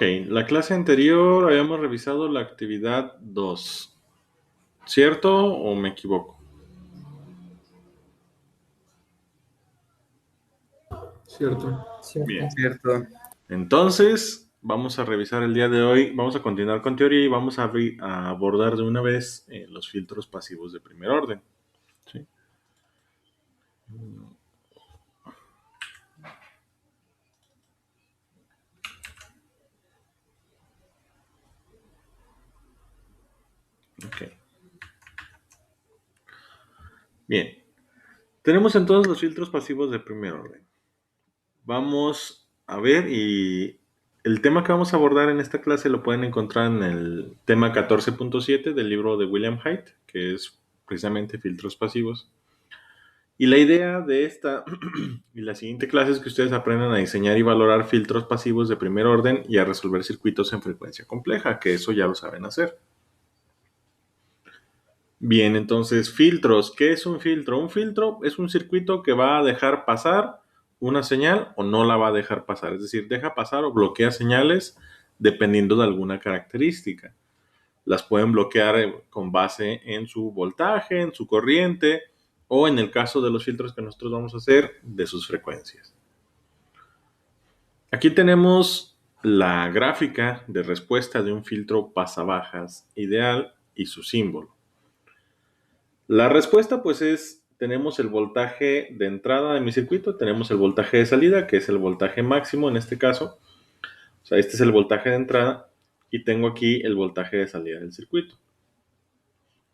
Ok, la clase anterior habíamos revisado la actividad 2, ¿cierto o me equivoco? Cierto. Cierto. Bien, Cierto. entonces vamos a revisar el día de hoy, vamos a continuar con teoría y vamos a abordar de una vez los filtros pasivos de primer orden. ¿Sí? Ok, bien. Tenemos entonces los filtros pasivos de primer orden. Vamos a ver y el tema que vamos a abordar en esta clase lo pueden encontrar en el tema 14.7 del libro de William Haidt, que es precisamente filtros pasivos. Y la idea de esta y la siguiente clase es que ustedes aprendan a diseñar y valorar filtros pasivos de primer orden y a resolver circuitos en frecuencia compleja, que eso ya lo saben hacer. Bien, entonces filtros. ¿Qué es un filtro? Un filtro es un circuito que va a dejar pasar una señal o no la va a dejar pasar. Es decir, deja pasar o bloquea señales dependiendo de alguna característica. Las pueden bloquear con base en su voltaje, en su corriente o en el caso de los filtros que nosotros vamos a hacer, de sus frecuencias. Aquí tenemos la gráfica de respuesta de un filtro pasabajas ideal y su símbolo. La respuesta pues tenemos el voltaje de entrada de mi circuito, tenemos el voltaje de salida, que es el voltaje máximo en este caso. O sea, este es el voltaje de entrada y tengo aquí el voltaje de salida del circuito.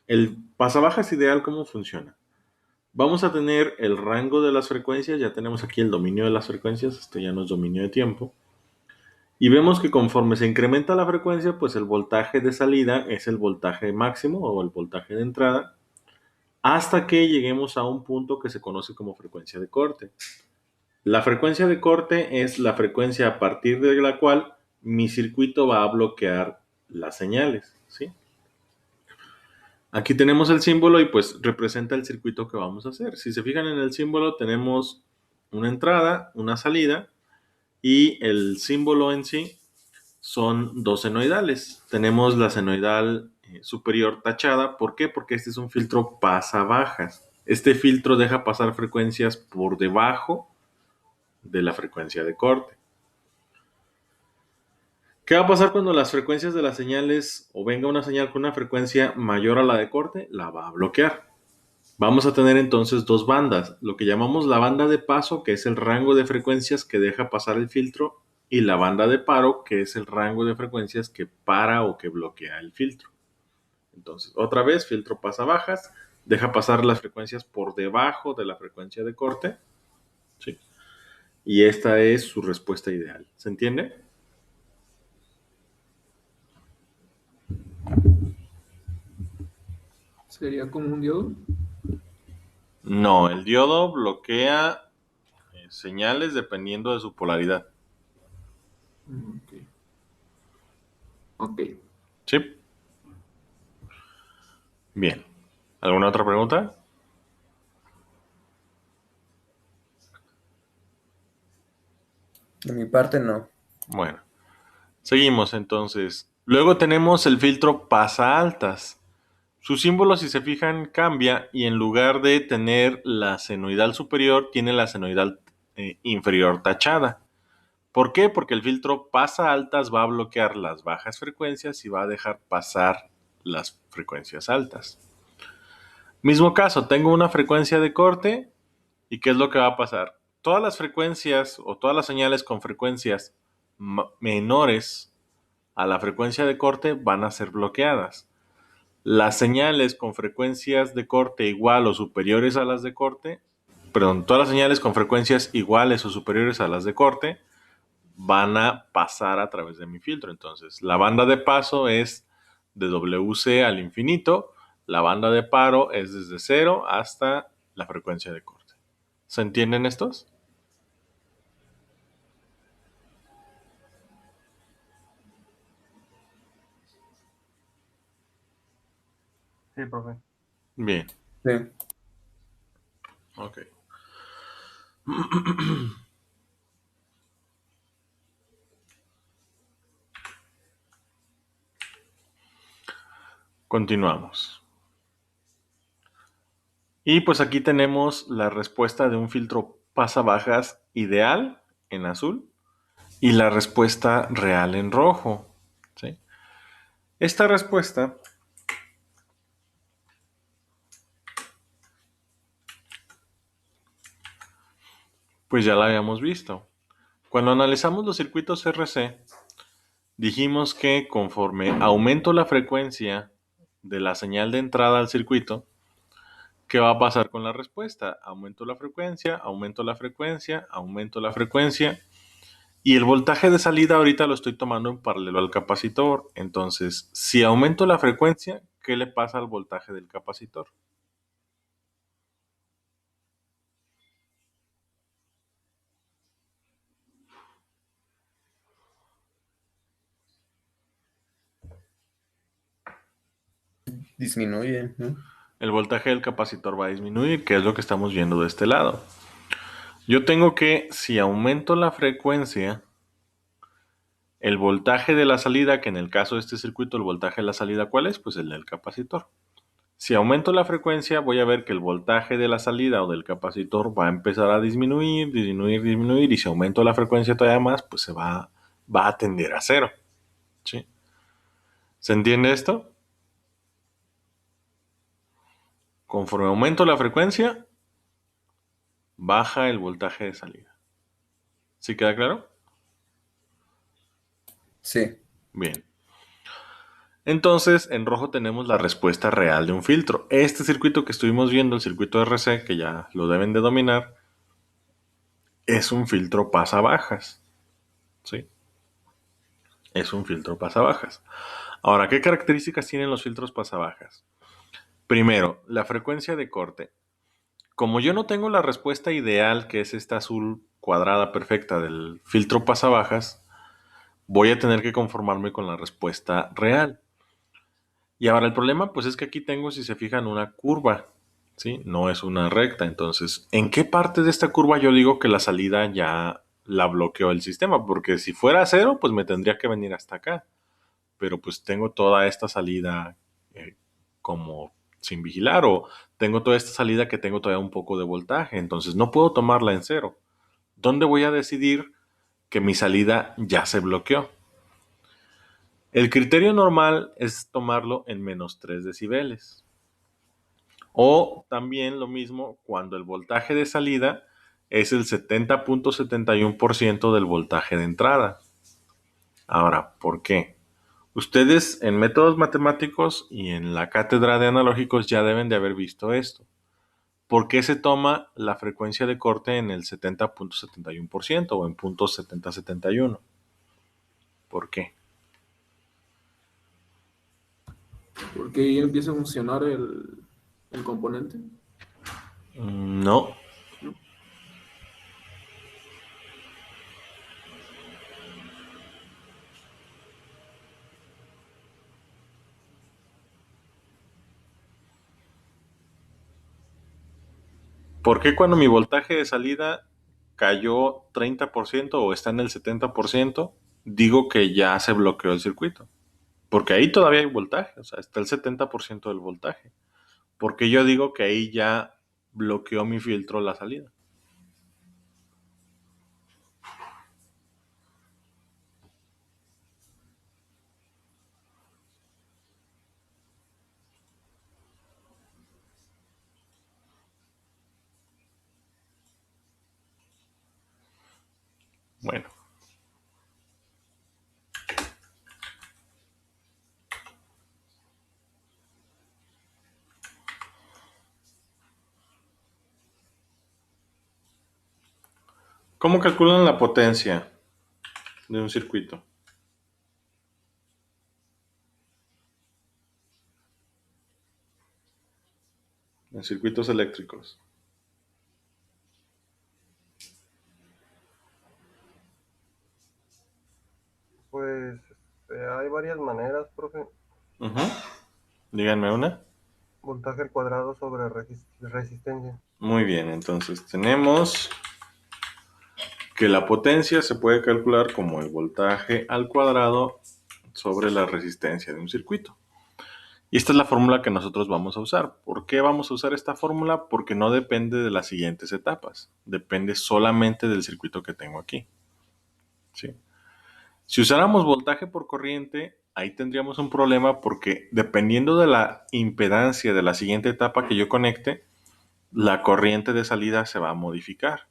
El pasabajas ideal, ¿cómo funciona? Vamos a tener el rango de las frecuencias, ya tenemos aquí el dominio de las frecuencias, esto ya no es dominio de tiempo. Y vemos que conforme se incrementa la frecuencia, pues el voltaje de salida es el voltaje máximo o el voltaje de entrada, hasta que lleguemos a un punto que se conoce como frecuencia de corte. La frecuencia de corte es la frecuencia a partir de la cual mi circuito va a bloquear las señales, ¿sí? Aquí tenemos el símbolo y pues representa el circuito que vamos a hacer. Si se fijan en el símbolo tenemos una entrada, una salida y el símbolo en sí son dos senoidales. Tenemos la senoidal superior tachada. ¿Por qué? Porque este es un filtro pasabajas. Este filtro deja pasar frecuencias por debajo de la frecuencia de corte. ¿Qué va a pasar cuando las frecuencias de las señales o venga una señal con una frecuencia mayor a la de corte? La va a bloquear. Vamos a tener entonces dos bandas, lo que llamamos la banda de paso, que es el rango de frecuencias que deja pasar el filtro, y la banda de paro, que es el rango de frecuencias que para o que bloquea el filtro. Entonces, otra vez, filtro pasabajas, deja pasar las frecuencias por debajo de la frecuencia de corte, ¿sí? Y esta es su respuesta ideal. ¿Se entiende? ¿Sería como un diodo? No, el diodo bloquea señales dependiendo de su polaridad. Ok. Ok. ¿Sí? Bien. ¿Alguna otra pregunta? De mi parte, no. Bueno, seguimos entonces. Luego tenemos el filtro pasa altas. Su símbolo, si se fijan, cambia y en lugar de tener la senoidal superior, tiene la senoidal inferior tachada. ¿Por qué? Porque el filtro pasa altas va a bloquear las bajas frecuencias y va a dejar pasar las frecuencias altas. Mismo caso, tengo una frecuencia de corte y ¿qué es lo que va a pasar? Todas las frecuencias o todas las señales con frecuencias menores a la frecuencia de corte van a ser bloqueadas. Las señales con frecuencias de corte igual o superiores a las de corte, perdón, todas las señales con frecuencias iguales o superiores a las de corte van a pasar a través de mi filtro. Entonces, la banda de paso es de WC al infinito, la banda de paro es desde 0 hasta la frecuencia de corte. ¿Se entienden estos? Sí, profe. Bien, Sí. ok. Continuamos. Y pues aquí tenemos la respuesta de un filtro pasabajas ideal en azul y la respuesta real en rojo. ¿Sí? Esta respuesta pues ya la habíamos visto. Cuando analizamos los circuitos RC, dijimos que conforme aumento la frecuencia de la señal de entrada al circuito, ¿qué va a pasar con la respuesta? Aumento la frecuencia, aumento la frecuencia, aumento la frecuencia. Y el voltaje de salida ahorita lo estoy tomando en paralelo al capacitor. Entonces, si aumento la frecuencia, ¿qué le pasa al voltaje del capacitor? Disminuye, ¿no? El voltaje del capacitor va a disminuir, que es lo que estamos viendo de este lado. Yo tengo que, si aumento la frecuencia, el voltaje de la salida, que en el caso de este circuito, el voltaje de la salida, ¿cuál es? Pues el del capacitor. Si aumento la frecuencia, voy a ver que el voltaje de la salida o del capacitor va a empezar a disminuir, disminuir, disminuir, y si aumento la frecuencia todavía más, pues va a tender a cero. ¿Sí? ¿Se entiende esto? Conforme aumento la frecuencia, baja el voltaje de salida. ¿Sí queda claro? Sí. Bien. Entonces, en rojo tenemos la respuesta real de un filtro. Este circuito que estuvimos viendo, el circuito RC, que ya lo deben de dominar, es un filtro pasabajas. ¿Sí? Es un filtro pasabajas. Ahora, ¿qué características tienen los filtros pasabajas? Primero, la frecuencia de corte. Como yo no tengo la respuesta ideal, que es esta azul cuadrada perfecta del filtro pasabajas, voy a tener que conformarme con la respuesta real. Y ahora el problema, pues es que aquí tengo, si se fijan, una curva, ¿sí? No es una recta. Entonces, ¿en qué parte de esta curva yo digo que la salida ya la bloqueó el sistema? Porque si fuera cero, pues me tendría que venir hasta acá. Pero pues tengo toda esta salida como sin vigilar, o tengo toda esta salida que tengo todavía un poco de voltaje. Entonces, no puedo tomarla en cero. ¿Dónde voy a decidir que mi salida ya se bloqueó? El criterio normal es tomarlo en menos 3 decibeles. O también lo mismo cuando el voltaje de salida es el 70.71% del voltaje de entrada. Ahora, ¿por qué? Ustedes en métodos matemáticos y en la cátedra de analógicos ya deben de haber visto esto. ¿Por qué se toma la frecuencia de corte en el 70.71% o en .7071? ¿Por qué? Porque ahí empieza a funcionar el componente. No. ¿No? ¿Por qué cuando mi voltaje de salida cayó 30% o está en el 70%, digo que ya se bloqueó el circuito? Porque ahí todavía hay voltaje, o sea, está el 70% del voltaje. Porque yo digo que ahí ya bloqueó mi filtro la salida. Bueno. ¿Cómo calculan la potencia de un circuito? En circuitos eléctricos. Pues hay varias maneras, profe. Ujú. Díganme una. Voltaje al cuadrado sobre resistencia. Muy bien, entonces tenemos que la potencia se puede calcular como el voltaje al cuadrado sobre la resistencia de un circuito. Y esta es la fórmula que nosotros vamos a usar. ¿Por qué vamos a usar esta fórmula? Porque no depende de las siguientes etapas. Depende solamente del circuito que tengo aquí. ¿Sí? Si usáramos voltaje por corriente, ahí tendríamos un problema porque dependiendo de la impedancia de la siguiente etapa que yo conecte, la corriente de salida se va a modificar.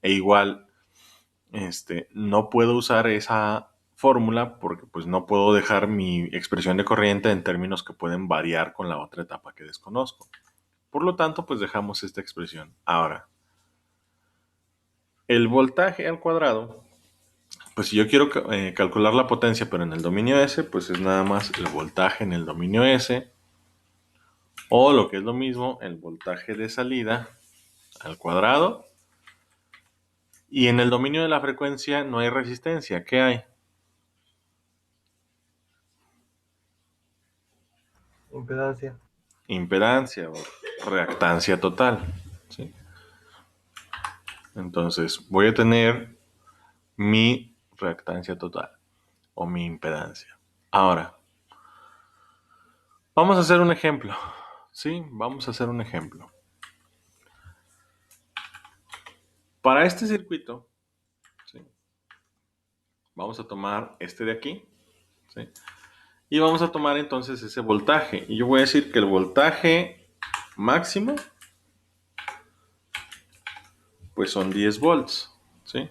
E igual, no puedo usar esa fórmula porque pues no puedo dejar mi expresión de corriente en términos que pueden variar con la otra etapa que desconozco. Por lo tanto, pues dejamos esta expresión. Ahora, el voltaje al cuadrado, pues si yo quiero calcular la potencia pero en el dominio S, pues es nada más el voltaje en el dominio S, o lo que es lo mismo, el voltaje de salida al cuadrado. Y en el dominio de la frecuencia no hay resistencia. ¿Qué hay? Impedancia. Impedancia o reactancia total. ¿Sí? Entonces voy a tener mi reactancia total o mi impedancia. Ahora, vamos a hacer un ejemplo. ¿Sí? Vamos a hacer un ejemplo. Para este circuito, ¿sí? Vamos a tomar este de aquí, ¿sí? Y vamos a tomar entonces ese voltaje. Y yo voy a decir que el voltaje máximo, pues son 10 volts, ¿sí?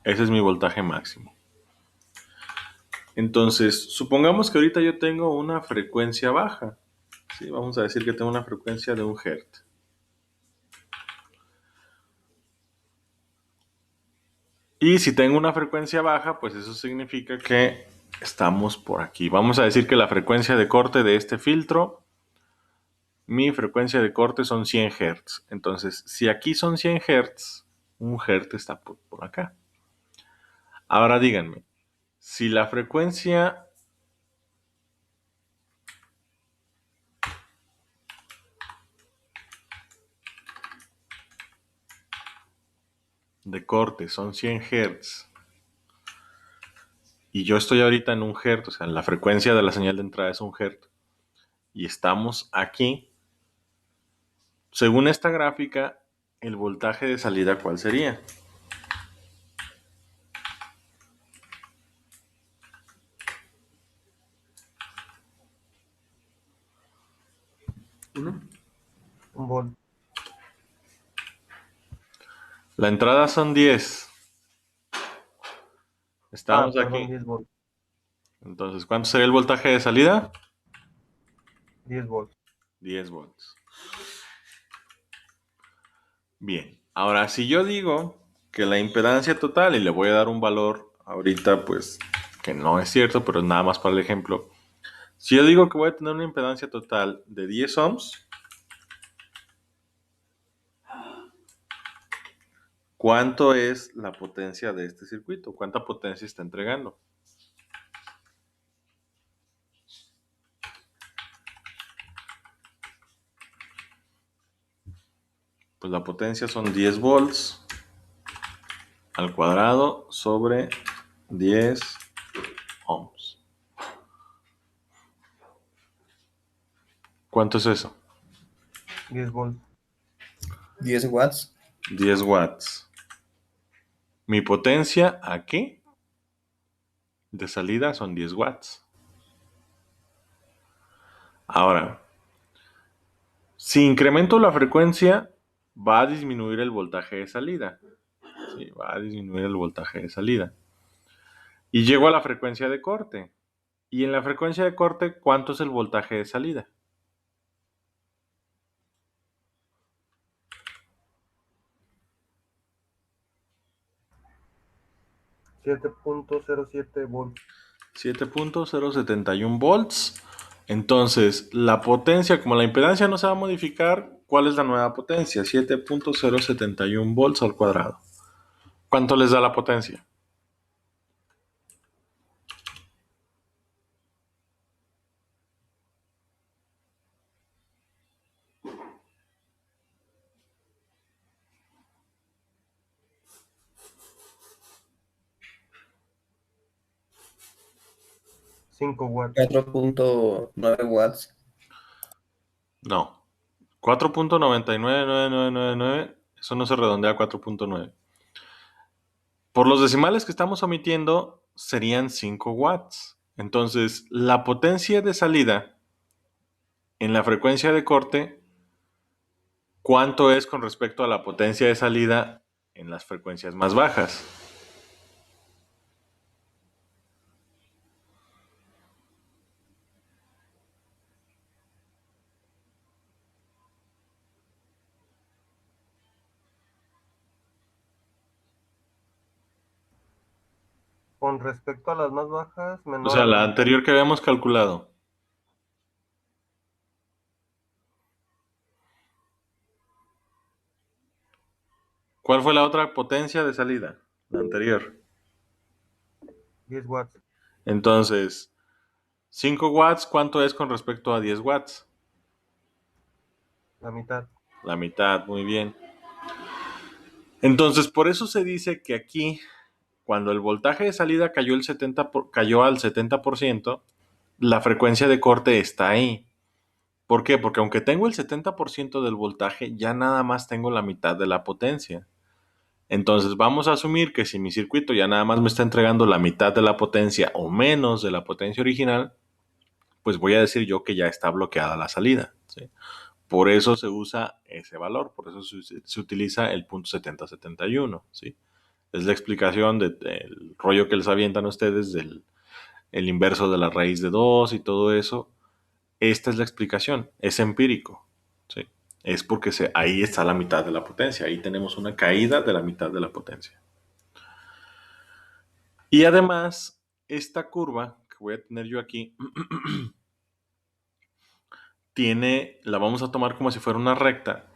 Ese es mi voltaje máximo. Entonces, supongamos que ahorita yo tengo una frecuencia baja, ¿sí? Vamos a decir que tengo una frecuencia de 1 Hz. Y si tengo una frecuencia baja, pues eso significa que estamos por aquí. Vamos a decir que la frecuencia de corte de este filtro, mi frecuencia de corte son 100 Hz. Entonces, si aquí son 100 Hz, 1 Hz está por acá. Ahora díganme, si la frecuencia de corte son 100 Hz y yo estoy ahorita en 1 Hz, o sea, la frecuencia de la señal de entrada es 1 Hz, y estamos aquí, según esta gráfica, el voltaje de salida, ¿cuál sería? ¿Uno? 1 volt. La entrada son 10. Estamos Perdón, aquí. 10 volts. Entonces, ¿cuánto sería el voltaje de salida? 10 volts. 10 volts. Bien, ahora si yo digo que la impedancia total, y le voy a dar un valor ahorita, pues que no es cierto, pero es nada más para el ejemplo. Si yo digo que voy a tener una impedancia total de 10 ohms, ¿cuánto es la potencia de este circuito? ¿Cuánta potencia está entregando? Pues la potencia son 10 volts al cuadrado sobre 10 ohms. ¿Cuánto es eso? 10 volts. 10 watts. 10 watts. Mi potencia aquí de salida son 10 watts. Ahora, si incremento la frecuencia, va a disminuir el voltaje de salida. Sí, va a disminuir el voltaje de salida. Y llego a la frecuencia de corte. Y en la frecuencia de corte, ¿cuánto es el voltaje de salida? $7.07 volts. 7.071 volts. Entonces, la potencia, como la impedancia no se va a modificar, ¿cuál es la nueva potencia? 7.071 volts al cuadrado. ¿Cuánto les da la potencia? $5 watts. 4.9 watts. No. 4.999999, eso no se redondea a 4.9. Por los decimales que estamos omitiendo, serían 5 watts. Entonces, la potencia de salida en la frecuencia de corte, ¿cuánto es con respecto a la potencia de salida en las frecuencias más bajas? Con respecto a las más bajas, O menor sea, a la la mitad. anterior que habíamos calculado. ¿Cuál fue la otra potencia de salida? La anterior. 10 watts. Entonces, 5 watts, ¿cuánto es con respecto a 10 watts? La mitad. La mitad, muy bien. Entonces, por eso se dice que aquí, cuando el voltaje de salida cayó al 70%, la frecuencia de corte está ahí. ¿Por qué? Porque aunque tengo el 70% del voltaje, ya nada más tengo la mitad de la potencia. Entonces vamos a asumir que si mi circuito ya nada más me está entregando la mitad de la potencia o menos de la potencia original, pues voy a decir yo que ya está bloqueada la salida, ¿sí? Por eso se usa ese valor, por eso se utiliza el punto 7071, ¿sí? Es la explicación del rollo que les avientan a ustedes del el inverso de la raíz de 2 y todo eso. Esta es la explicación, es empírico, ¿sí? Es porque ahí está la mitad de la potencia, ahí tenemos una caída de la mitad de la potencia. Y además, esta curva que voy a tener yo aquí, la vamos a tomar como si fuera una recta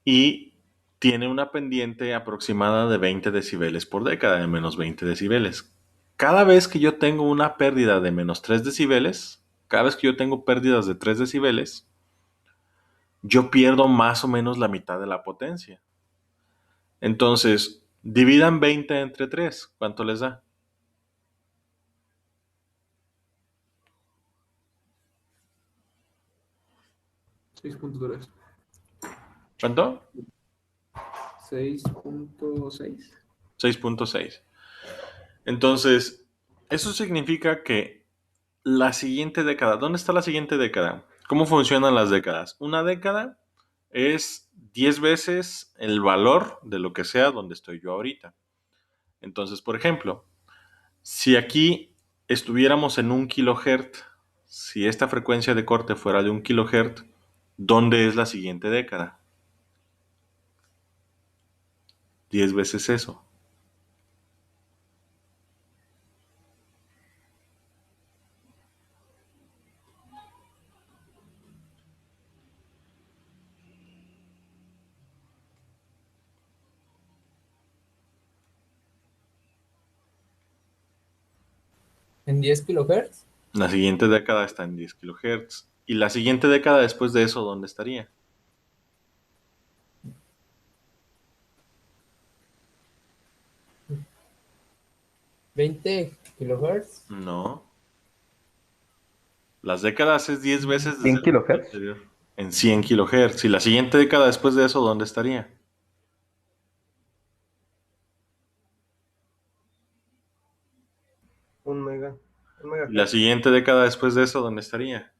y tiene una pendiente aproximada de 20 decibeles por década, de menos 20 decibeles. Cada vez que yo tengo una pérdida de menos 3 decibeles, cada vez que yo tengo pérdidas de 3 decibeles, yo pierdo más o menos la mitad de la potencia. Entonces, dividan 20 entre 3. ¿Cuánto les da? 6.3. ¿Cuánto? 6.6. 6.6. Entonces, eso significa que la siguiente década, ¿dónde está la siguiente década? ¿Cómo funcionan las décadas? Una década es 10 veces el valor de lo que sea donde estoy yo ahorita. Entonces, por ejemplo, si aquí estuviéramos en 1 kHz, si esta frecuencia de corte fuera de 1 kHz, ¿dónde es la siguiente década? 10 veces eso. ¿En 10 kilohertz? La siguiente década está en 10 kHz. ¿Y la siguiente década después de eso, dónde estaría? 20 kilohertz. No. Las décadas es 10 veces desde 100 el punto kilohertz. anterior. En 100 kHz. ¿Y la siguiente década después de eso, dónde estaría? Un mega. Un ¿Y la megahertz. siguiente década después de eso, dónde estaría?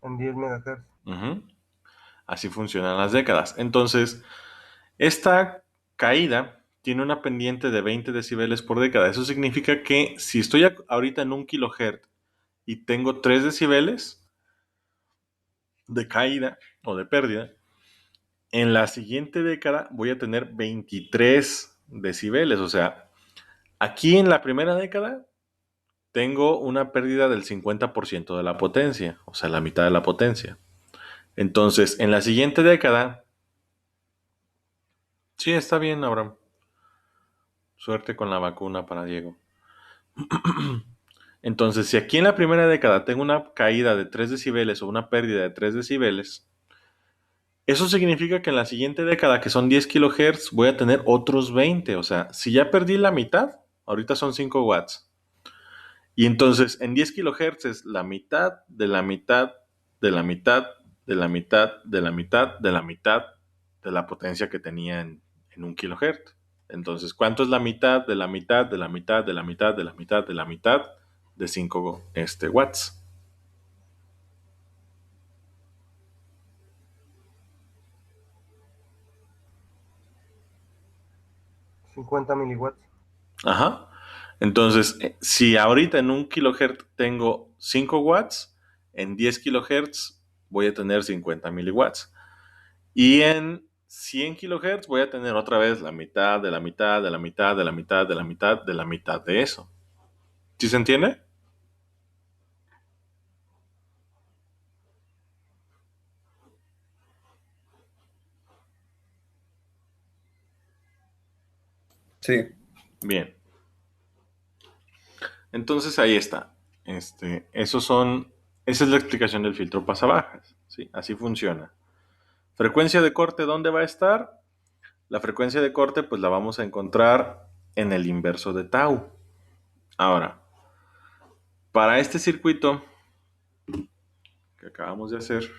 En 10 megahertz. Ujú. Así funcionan las décadas. Entonces, esta caída tiene una pendiente de 20 decibeles por década. Eso significa que si estoy ahorita en 1 kHz y tengo 3 decibeles de caída o de pérdida, en la siguiente década voy a tener 23 decibeles. O sea, aquí en la primera década tengo una pérdida del 50% de la potencia, o sea, la mitad de la potencia. Entonces, en la siguiente década, sí, está bien, Abraham. Suerte con la vacuna para Diego. Entonces, si aquí en la primera década tengo una caída de 3 decibeles o una pérdida de 3 decibeles, Eso significa que en la siguiente década, que son 10 kilohertz, voy a tener otros 20. O sea, si ya perdí la mitad, ahorita son 5 watts. Y entonces en 10 kilohertz es la mitad de la mitad de la mitad de la mitad de la mitad de la mitad de la potencia que tenía en 1 kilohertz. Entonces, ¿cuánto es la mitad de la mitad de la mitad de la mitad de la mitad de la mitad de 5 watts? 50 miliwatts. Ajá. Entonces, si ahorita en 1 kilohertz tengo 5 watts, en 10 kilohertz voy a tener 50 miliwatts. Y en 100 kilohertz voy a tener otra vez la mitad de la mitad de la mitad de la mitad de la mitad de la mitad de eso. ¿Sí se entiende? Sí. Bien. Entonces ahí está. Esa es la explicación del filtro pasabajas. ¿Sí? Así funciona. Frecuencia de corte, ¿dónde va a estar? La frecuencia de corte, pues la vamos a encontrar en el inverso de tau. Ahora, para este circuito que acabamos de hacer,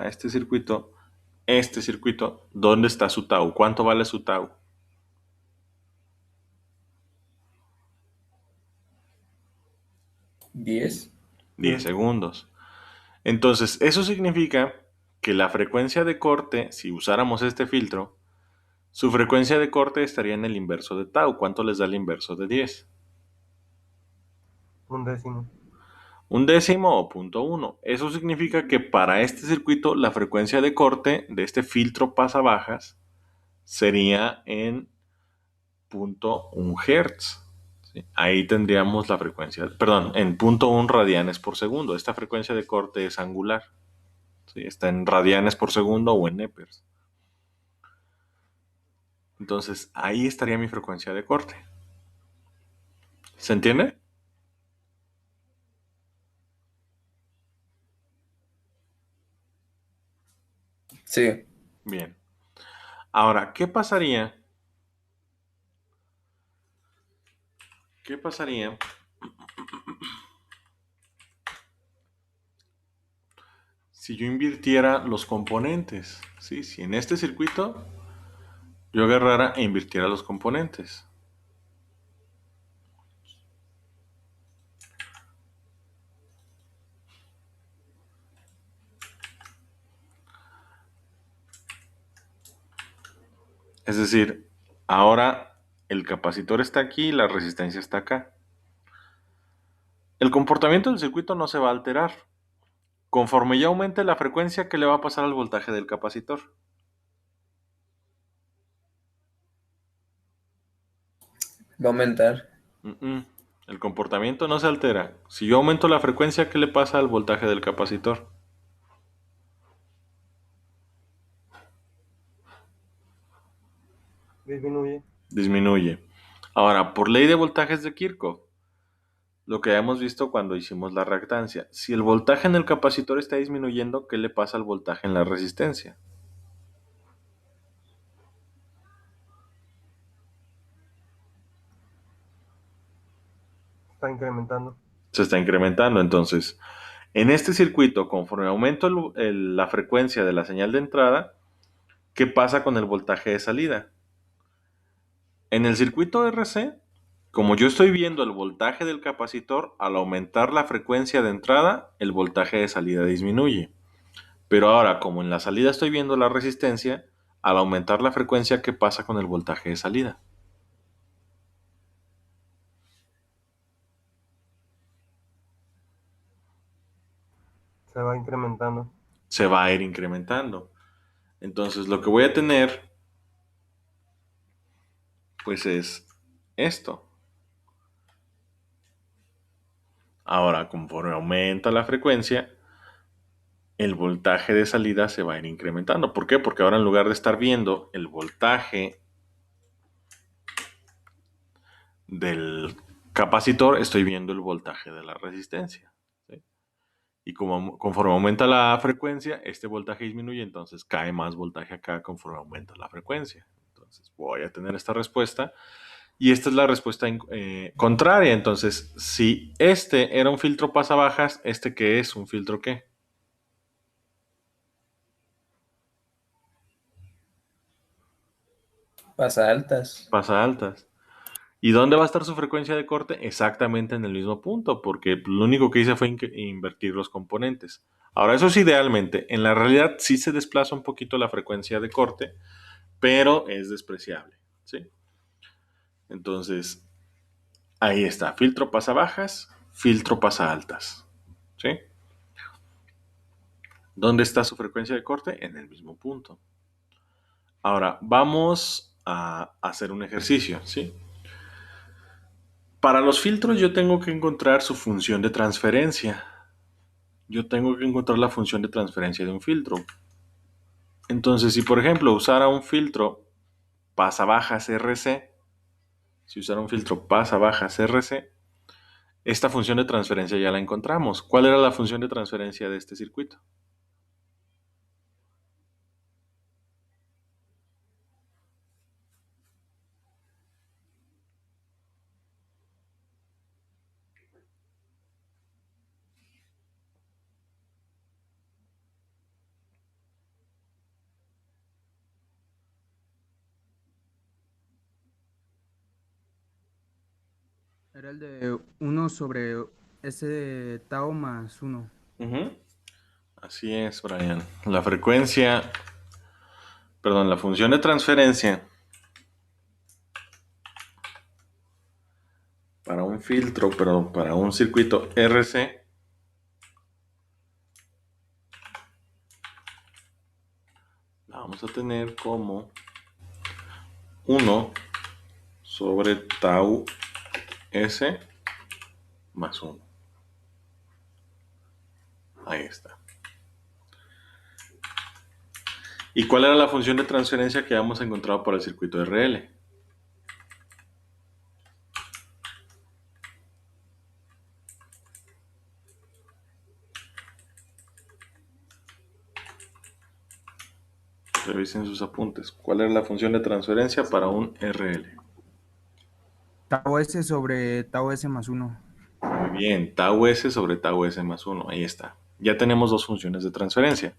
este circuito, ¿dónde está su tau? ¿Cuánto vale su tau? 10. 10 segundos. Entonces, eso significa que la frecuencia de corte, si usáramos este filtro, su frecuencia de corte estaría en el inverso de tau. ¿Cuánto les da el inverso de 10? 1/10. 1/10 o 0.1. Eso significa que para este circuito la frecuencia de corte de este filtro pasabajas sería en 0.1 Hz. ¿Sí? Ahí tendríamos la frecuencia, perdón, en 0.1 radianes por segundo. Esta frecuencia de corte es angular. ¿Sí? Está en radianes por segundo o en neppers. Entonces ahí estaría mi frecuencia de corte. ¿Se entiende? Sí. Bien. Ahora, ¿qué pasaría? ¿Qué pasaría si yo invirtiera los componentes? ¿Sí? Si en este circuito yo agarrara e invirtiera los componentes. Es decir, ahora el capacitor está aquí y la resistencia está acá. El comportamiento del circuito no se va a alterar. Conforme ya aumente la frecuencia, ¿qué le va a pasar al voltaje del capacitor? Va a aumentar. El comportamiento no se altera. Si yo aumento la frecuencia, ¿qué le pasa al voltaje del capacitor? Disminuye. Disminuye. Ahora, por ley de voltajes de Kirchhoff, lo que hemos visto cuando hicimos la reactancia, si el voltaje en el capacitor está disminuyendo, ¿qué le pasa al voltaje en la resistencia? Está incrementando. Se está incrementando. Entonces, en este circuito, conforme aumento la frecuencia de la señal de entrada, ¿qué pasa con el voltaje de salida? En el circuito RC, como yo estoy viendo el voltaje del capacitor, al aumentar la frecuencia de entrada, el voltaje de salida disminuye. Pero ahora, como en la salida estoy viendo la resistencia, al aumentar la frecuencia, ¿qué pasa con el voltaje de salida? Se va incrementando. Se va a ir incrementando. Entonces, lo que voy a tener, pues es esto. Ahora, conforme aumenta la frecuencia, el voltaje de salida se va a ir incrementando. ¿Por qué? Porque ahora en lugar de estar viendo el voltaje del capacitor, estoy viendo el voltaje de la resistencia. ¿Sí? Y conforme aumenta la frecuencia, este voltaje disminuye, entonces cae más voltaje acá conforme aumenta la frecuencia. Entonces voy a tener esta respuesta. Y esta es la respuesta contraria. Entonces, si este era un filtro pasabajas, ¿este qué es? ¿Un filtro qué? Pasa altas. Pasa altas. ¿Y dónde va a estar su frecuencia de corte? Exactamente en el mismo punto, porque lo único que hice fue invertir los componentes. Ahora, eso es idealmente. En la realidad sí se desplaza un poquito la frecuencia de corte, pero es despreciable. ¿Sí? Entonces, ahí está. Filtro pasa bajas, filtro pasa altas. ¿Sí? ¿Dónde está su frecuencia de corte? En el mismo punto. Ahora, vamos a hacer un ejercicio, ¿sí? Para los filtros yo tengo que encontrar su función de transferencia. Yo tengo que encontrar la función de transferencia de un filtro. Entonces, si por ejemplo usara un filtro pasabajas RC, si usara un filtro pasabajas RC, esta función de transferencia ya la encontramos. ¿Cuál era la función de transferencia de este circuito? Era el de 1 sobre S de tau más 1. Ujú. Así es, Brian. La frecuencia, perdón, la función de transferencia para un filtro, perdón, para un circuito RC, la vamos a tener como 1 sobre tau S más 1. Ahí está. ¿Y cuál era la función de transferencia que habíamos encontrado para el circuito RL? Revisen sus apuntes. ¿Cuál era la función de transferencia para un RL? Tau S sobre tau S más 1. Muy bien, tau S sobre tau S más 1. Ahí está. Ya tenemos dos funciones de transferencia.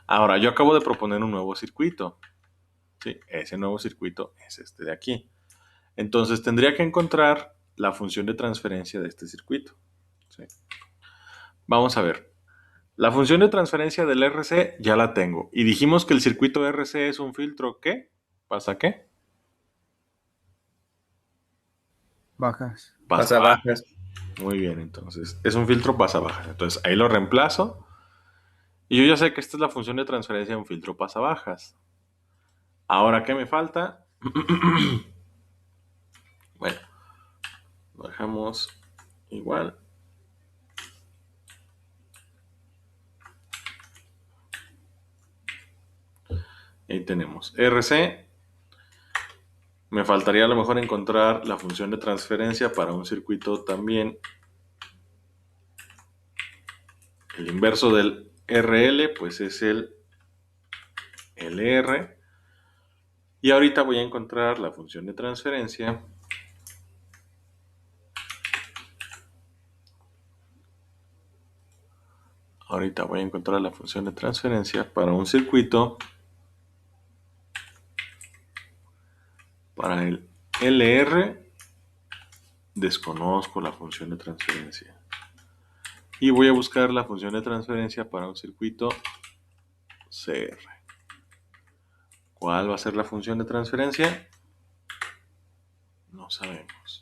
Ahora, yo acabo de proponer un nuevo circuito. ¿Sí? Ese nuevo circuito es este de aquí. Entonces, tendría que encontrar la función de transferencia de este circuito. ¿Sí? Vamos a ver. La función de transferencia del RC ya la tengo. Y dijimos que el circuito RC es un filtro ¿qué? ¿Pasa qué? Bajas. Pasa Baja. bajas. Muy bien, entonces es un filtro pasa bajas. Entonces ahí lo reemplazo. Y yo ya sé que esta es la función de transferencia de un filtro pasa bajas. Ahora, ¿qué me falta? Bueno, lo dejamos igual. Ahí tenemos RC. Me faltaría a lo mejor encontrar la función de transferencia para un circuito también. El inverso del RL, pues es el LR. Y ahorita voy a encontrar la función de transferencia para un circuito para el LR. Desconozco la función de transferencia. Y voy a buscar la función de transferencia para un circuito CR. ¿Cuál va a ser la función de transferencia? No sabemos.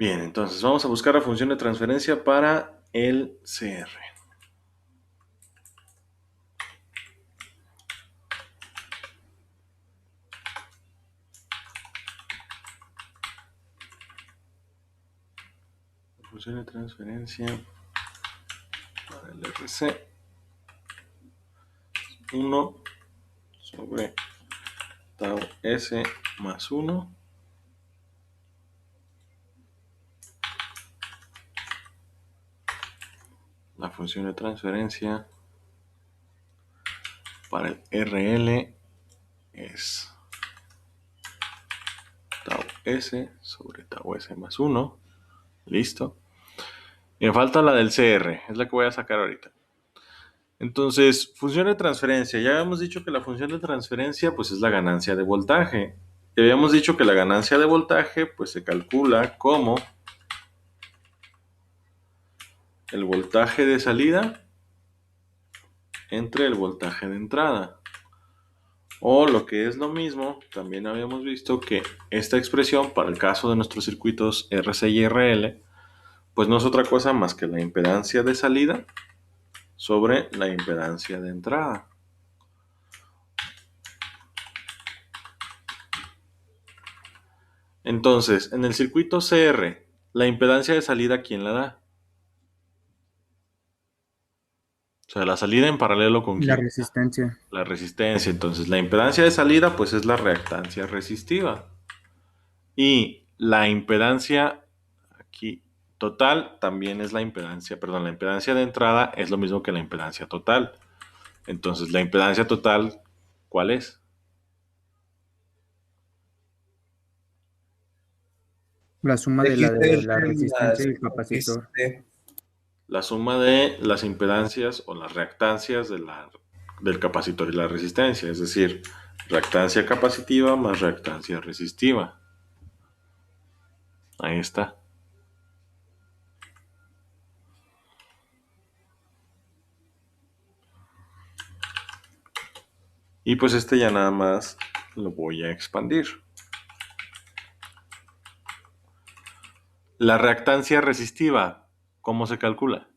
Bien, entonces vamos a buscar la función de transferencia para el CR. La función de transferencia para el RC 1 sobre tau S más 1 la función de transferencia para el RL es tau S sobre tau S más 1. Listo. Y me falta la del CR, es la que voy a sacar ahorita. Entonces, función de transferencia. Ya habíamos dicho que la función de transferencia pues es la ganancia de voltaje. Y habíamos dicho que la ganancia de voltaje pues se calcula como el voltaje de salida entre el voltaje de entrada. O lo que es lo mismo, también habíamos visto que esta expresión para el caso de nuestros circuitos RC y RL pues no es otra cosa más que la impedancia de salida sobre la impedancia de entrada. Entonces, en el circuito CR, la impedancia de salida, ¿quién la da? O sea, la salida en paralelo con La quién? resistencia. La resistencia. Entonces, la impedancia de salida, pues es la reactancia resistiva. Y la impedancia aquí total también es la impedancia, perdón, la impedancia de entrada es lo mismo que la impedancia total. Entonces, la impedancia total, ¿cuál es? La suma de la resistencia y el Más capacitor. La suma de las impedancias o las reactancias del capacitor y la resistencia, es decir, reactancia capacitiva más reactancia resistiva. Ahí está. Y pues este ya nada más lo voy a expandir. La reactancia resistiva, ¿cómo se calcula?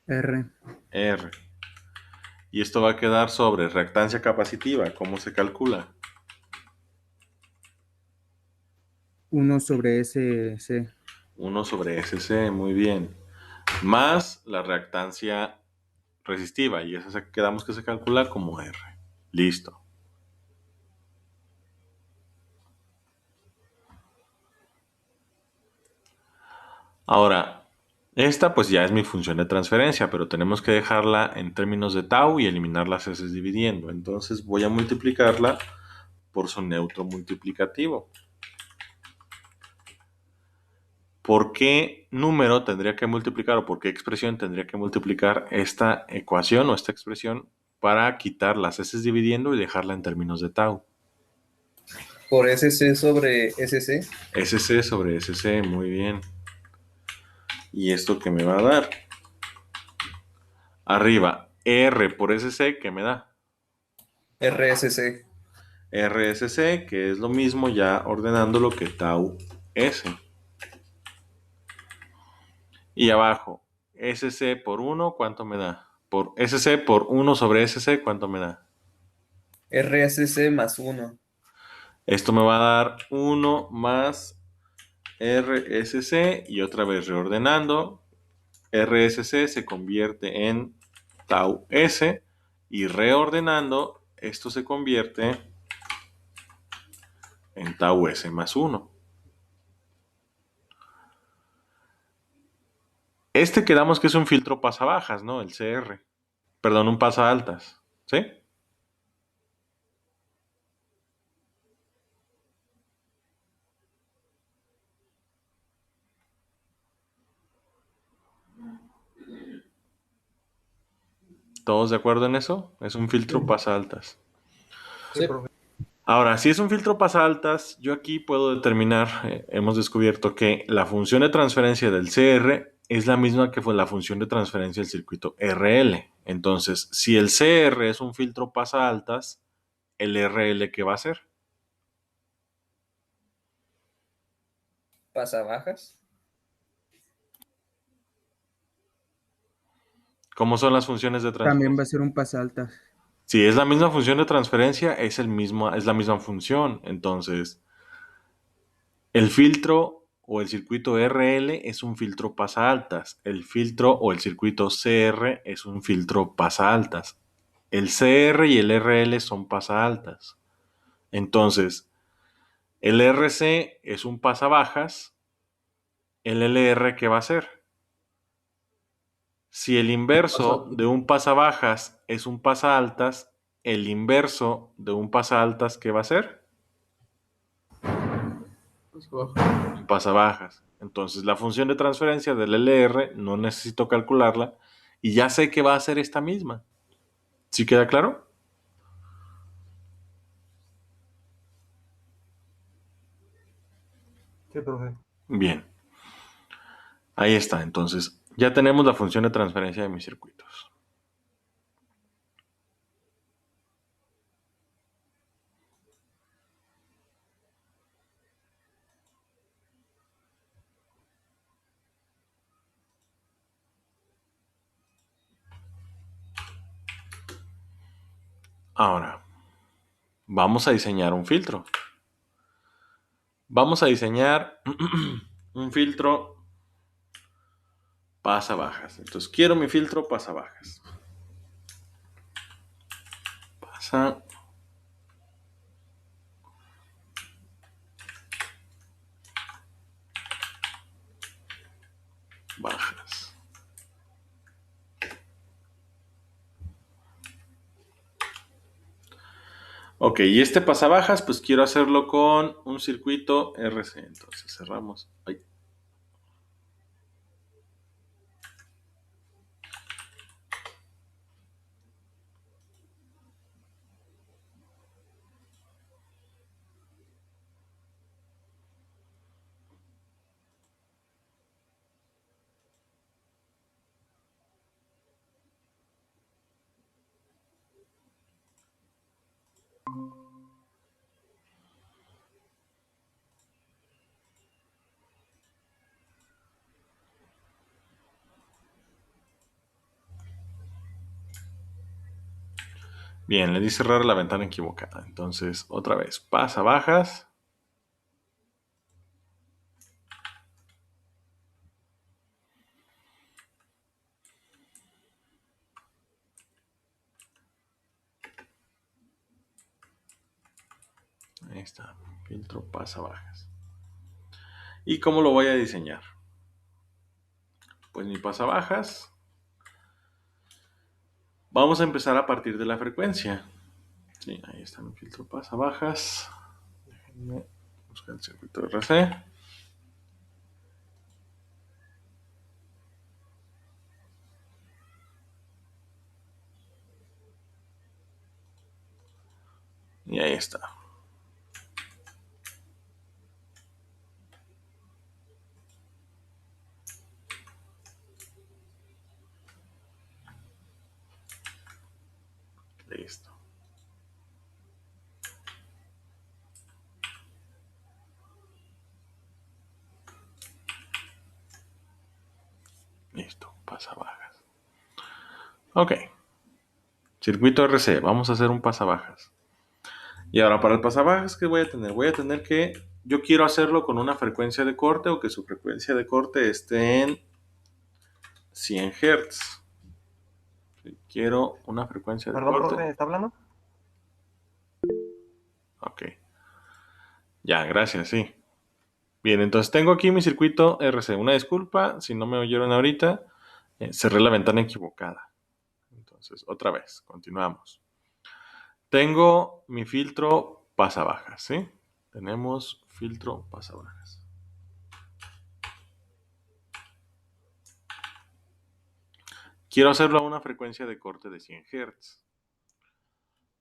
R. R. Y esto va a quedar sobre reactancia capacitiva, ¿cómo se calcula? 1 sobre SC. 1 sobre SC, muy bien. Más la reactancia resistiva, y esa quedamos que se calcula como R. Listo. Ahora, esta pues ya es mi función de transferencia, pero tenemos que dejarla en términos de tau y eliminar las S dividiendo. Entonces voy a multiplicarla por su neutro multiplicativo. ¿Por qué número tendría que multiplicar o por qué expresión tendría que multiplicar esta ecuación o esta expresión para quitar las S dividiendo y dejarla en términos de tau? Por SC sobre SC. SC sobre SC, muy bien. ¿Y esto qué me va a dar? Arriba, R por SC, ¿qué me da? RSC. RSC, que es lo mismo ya ordenándolo que tau S. Y abajo, SC por 1, ¿cuánto me da? Por SC por 1 sobre SC, ¿cuánto me da? RSC más 1. Esto me va a dar 1 más RSC y otra vez reordenando, RSC se convierte en tau S y reordenando, esto se convierte en tau S más 1. Este quedamos que es un filtro pasabajas, ¿no? El CR. Perdón, un pasaaltas. ¿Sí? ¿Todos de acuerdo en eso? Es un filtro pasaaltas. Sí, Sí. profe. Ahora, si es un filtro pasaaltas, yo aquí puedo determinar, hemos descubierto que la función de transferencia del CR es la misma que fue la función de transferencia del circuito RL. Entonces, si el CR es un filtro pasaaltas, ¿el RL qué va a hacer? pasabajas. ¿Cómo son las funciones de También va transferencia? a ser un pasaltas. Si es la misma función de transferencia, es la misma función. Entonces, el filtro o el circuito RL es un filtro pasa altas. El filtro o el circuito CR es un filtro pasa altas. El CR y el RL son pasa altas. Entonces, el RC es un pasa bajas. ¿El LR qué va a hacer? Si el inverso de un pasa bajas es un pasa altas, el inverso de un pasa altas, ¿qué va a hacer? Pues abajo. Un pasa bajas. Entonces la función de transferencia del LR no necesito calcularla y ya sé que va a ser esta misma. ¿Sí queda claro? Sí, profe. Bien. Ahí está. Entonces ya tenemos la función de transferencia de mis circuitos. Ahora, vamos a diseñar un filtro. Vamos a diseñar un filtro pasa bajas. Entonces quiero mi filtro pasa bajas. Pasa bajas. Ok, y este pasabajas, pues quiero hacerlo con un circuito RC. Entonces cerramos. Ay. Bien, le di cerrar la ventana equivocada. Entonces, otra vez, pasabajas. Ahí está, filtro pasabajas. ¿Y cómo lo voy a diseñar? Pues mi pasabajas. Vamos a empezar a partir de la frecuencia. Sí, ahí está mi filtro pasabajas. Déjenme buscar el circuito RC. Y ahí está. Listo. Listo, pasabajas. Ok. Circuito RC, vamos a hacer un pasabajas. Y ahora para el pasabajas, ¿qué voy a tener? Voy a tener que, yo quiero hacerlo con una frecuencia de corte o que su frecuencia de corte esté en 100 Hz. Quiero una frecuencia de Perdón, corte. profe, ¿está hablando? Ok. Ya, gracias, sí. Bien, entonces tengo aquí mi circuito RC. Una disculpa si no me oyeron ahorita. Cerré la ventana equivocada. Entonces, otra vez, continuamos. Tengo mi filtro pasabajas, ¿sí? Tenemos filtro pasabajas. Quiero hacerlo a una frecuencia de corte de 100 Hz.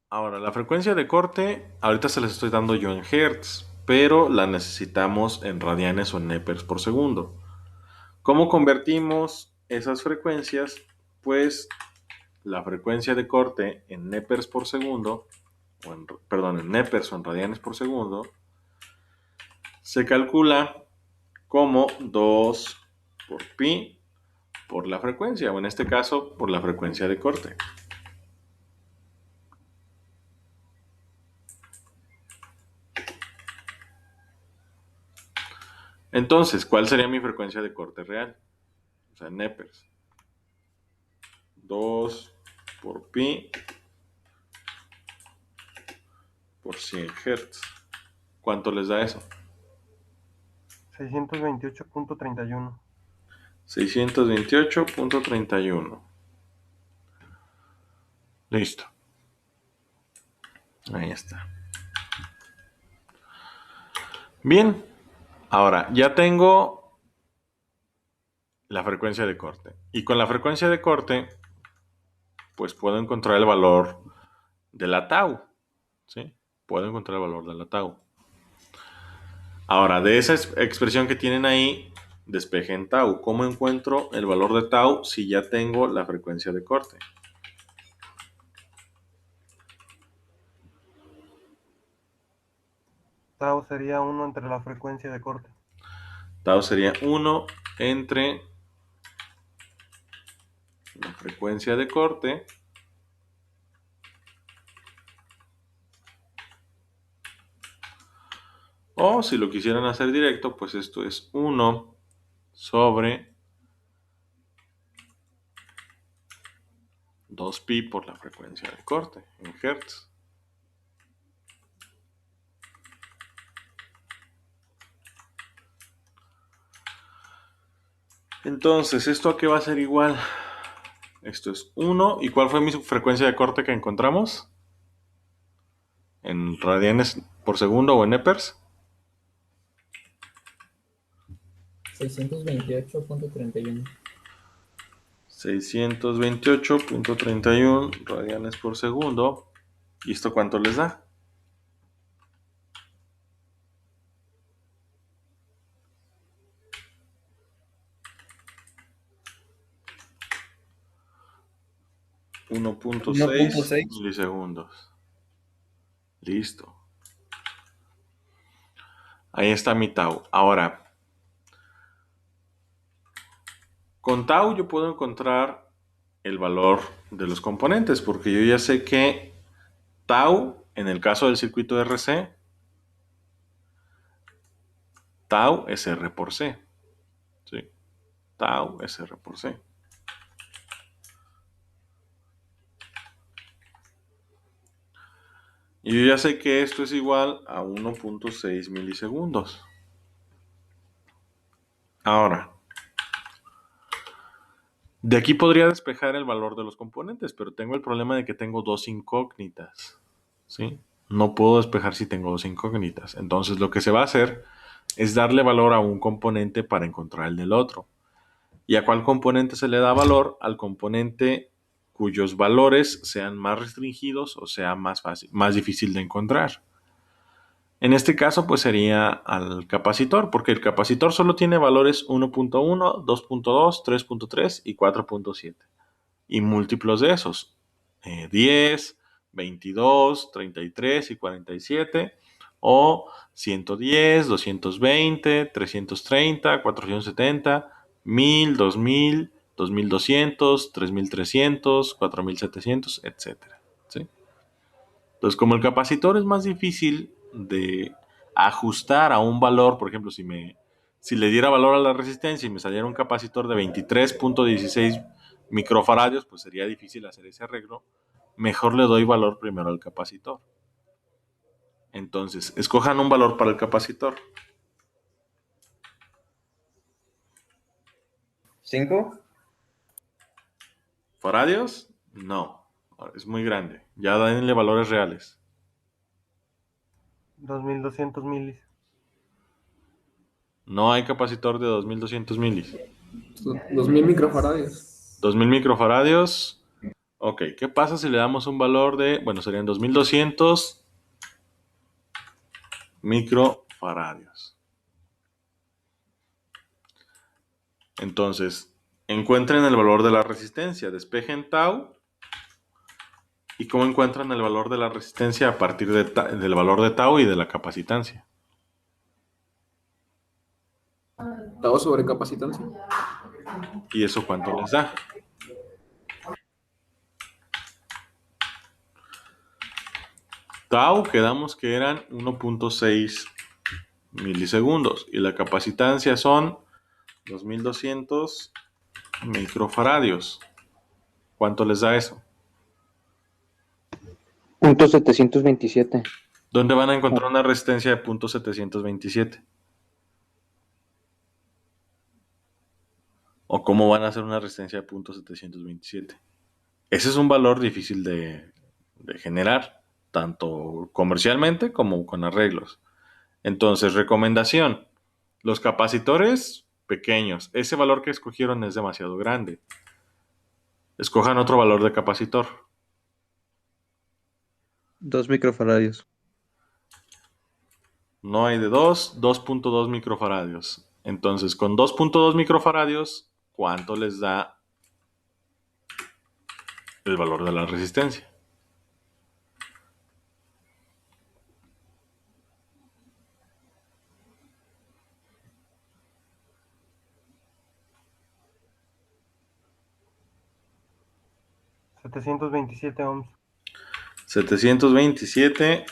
Ahora, la frecuencia de corte, ahorita se les estoy dando yo en Hz, pero la necesitamos en radianes o en nepers por segundo. ¿Cómo convertimos esas frecuencias? Pues la frecuencia de corte en nepers por segundo, en nepers o en radianes por segundo, se calcula como 2 por pi por la frecuencia, o en este caso, por la frecuencia de corte. Entonces, ¿cuál sería mi frecuencia de corte real? O sea, Nepers. 2 por pi por 100 Hz. ¿Cuánto les da eso? 628.31. 628.31. Listo. Ahí está. Bien. Ahora, ya tengo la frecuencia de corte. Y con la frecuencia de corte, pues puedo encontrar el valor de la tau. ¿Sí? Puedo encontrar el valor de la tau. Ahora, de esa expresión que tienen ahí, despejen tau. ¿Cómo encuentro el valor de tau si ya tengo la frecuencia de corte? Tau sería 1 entre la frecuencia de corte. Tau sería 1 entre la frecuencia de corte o si lo quisieran hacer directo, pues esto es 1 sobre 2pi por la frecuencia de corte en Hertz. Entonces, ¿esto a qué va a ser igual? Esto es 1. ¿Y cuál fue mi frecuencia de corte que encontramos? ¿En radianes por segundo o en Nepers? 628.31. 628.31 radianes por segundo. ¿Y esto cuánto les da? Uno punto 1.6. seis milisegundos. Listo. Ahí está mi tau. Ahora, con tau yo puedo encontrar el valor de los componentes, porque yo ya sé que tau, en el caso del circuito RC, tau es R por C. ¿Sí? Tau es R por C. Y yo ya sé que esto es igual a 1.6 milisegundos. Ahora, de aquí podría despejar el valor de los componentes, pero tengo el problema de que tengo dos incógnitas. ¿Sí? No puedo despejar si tengo dos incógnitas. Entonces lo que se va a hacer es darle valor a un componente para encontrar el del otro. ¿Y a cuál componente se le da valor? Al componente cuyos valores sean más restringidos o sea más fácil, más difícil de encontrar. En este caso, pues sería al capacitor, porque el capacitor solo tiene valores 1.1, 2.2, 3.3 y 4.7. Y múltiplos de esos, 10, 22, 33 y 47, o 110, 220, 330, 470, 1000, 2000, 2200, 3300, 4700, etc. ¿Sí? Entonces, como el capacitor es más difícil de ajustar a un valor, por ejemplo, si le diera valor a la resistencia y me saliera un capacitor de 23.16 microfaradios, pues sería difícil hacer ese arreglo. Mejor le doy valor primero al capacitor. Entonces, escojan un valor para el capacitor. ¿5? ¿Faradios? No, es muy grande. Ya denle valores reales. 2200 milis. No hay capacitor de 2200 milis. 2000 microfaradios. 2000 microfaradios. Ok, ¿qué pasa si le damos un valor de, bueno, serían 2200 microfaradios? Entonces, encuentren el valor de la resistencia, despejen tau. ¿Y cómo encuentran el valor de la resistencia a partir del valor de tau y de la capacitancia? Tau sobre capacitancia. ¿Y eso cuánto les da? Tau quedamos que eran 1.6 milisegundos y la capacitancia son 2200 microfaradios. ¿Cuánto les da eso? Punto 727. ¿Dónde van a encontrar una resistencia de punto 727? ¿O cómo van a hacer una resistencia de punto 727? Ese es un valor difícil de generar, tanto comercialmente como con arreglos. Entonces, recomendación, los capacitores pequeños, ese valor que escogieron es demasiado grande. Escojan otro valor de capacitor. 2 microfaradios. No hay de 2.2 microfaradios. Entonces, con 2.2 microfaradios, ¿cuánto les da el valor de la resistencia? $727 ohms. 727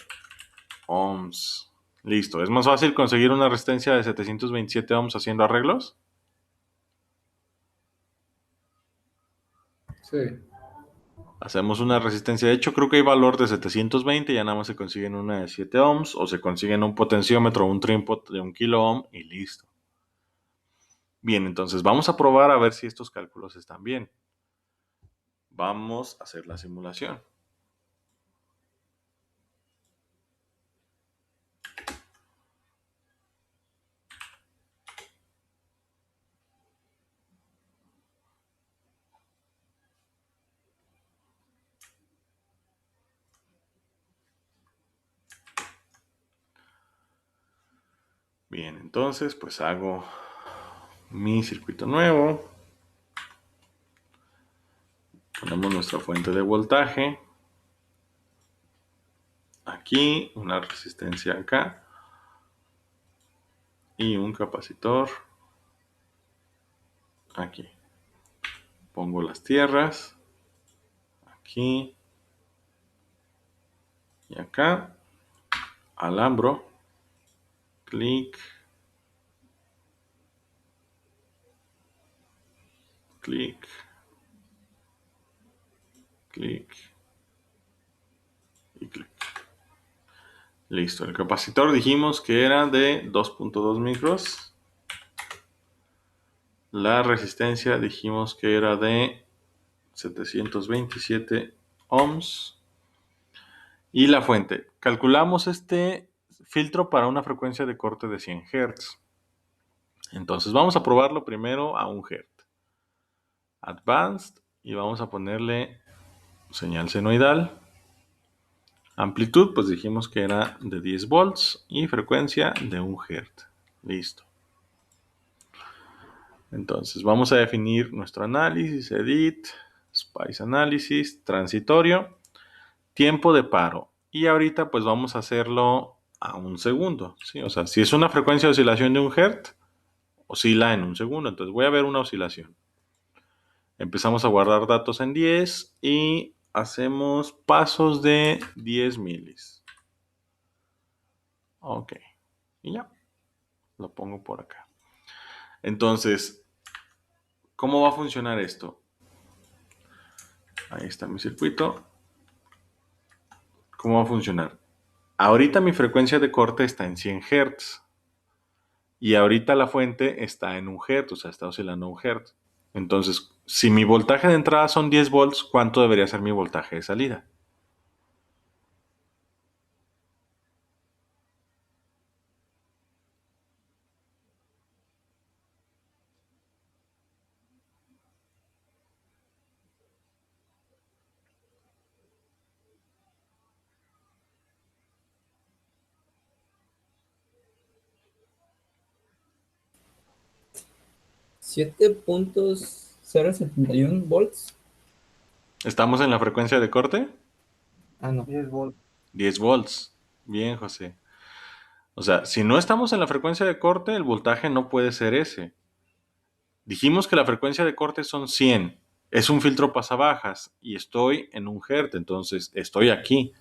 ohms. Listo. ¿Es más fácil conseguir una resistencia de 727 ohms haciendo arreglos? Sí. Hacemos una resistencia. De hecho, creo que hay valor de 720. Ya nada más se consiguen una de 7 ohms. O se consiguen un potenciómetro, un trinpot de 1 kilo ohm y listo. Bien, entonces vamos a probar a ver si estos cálculos están bien. Vamos a hacer la simulación. Bien, entonces pues hago mi circuito nuevo. Ponemos nuestra fuente de voltaje. Aquí, una resistencia acá. Y un capacitor aquí. Pongo las tierras. Aquí. Y acá. Alambro. Clic. Clic. Clic. Y clic. Listo. El capacitor dijimos que era de 2.2 micros. La resistencia dijimos que era de 727 ohms. Y la fuente. Calculamos este filtro para una frecuencia de corte de 100 Hz. Entonces vamos a probarlo primero a 1 Hz. Advanced. Y vamos a ponerle señal senoidal. Amplitud, pues dijimos que era de 10 volts. Y frecuencia de 1 Hz. Listo. Entonces vamos a definir nuestro análisis, edit, spice análisis, transitorio, tiempo de paro. Y ahorita pues vamos a hacerlo a 1 segundo, ¿sí? O sea, si es una frecuencia de oscilación de 1 Hz, oscila en 1 segundo. Entonces voy a ver una oscilación. Empezamos a guardar datos en 10 y hacemos pasos de 10 milis. Ok. Y ya. Lo pongo por acá. Entonces, ¿cómo va a funcionar esto? Ahí está mi circuito. ¿Cómo va a funcionar? Ahorita mi frecuencia de corte está en 100 Hz. Y ahorita la fuente está en 1 Hz, o sea, está oscilando 1 Hz. Entonces, si mi voltaje de entrada son 10 volts, ¿cuánto debería ser mi voltaje de salida? ¿7.071 volts? ¿Estamos en la frecuencia de corte? Ah, no. 10 volts. 10 volts. Bien, José. O sea, si no estamos en la frecuencia de corte, el voltaje no puede ser ese. Dijimos que la frecuencia de corte son 100. Es un filtro pasabajas y estoy en 1 Hz, entonces estoy aquí.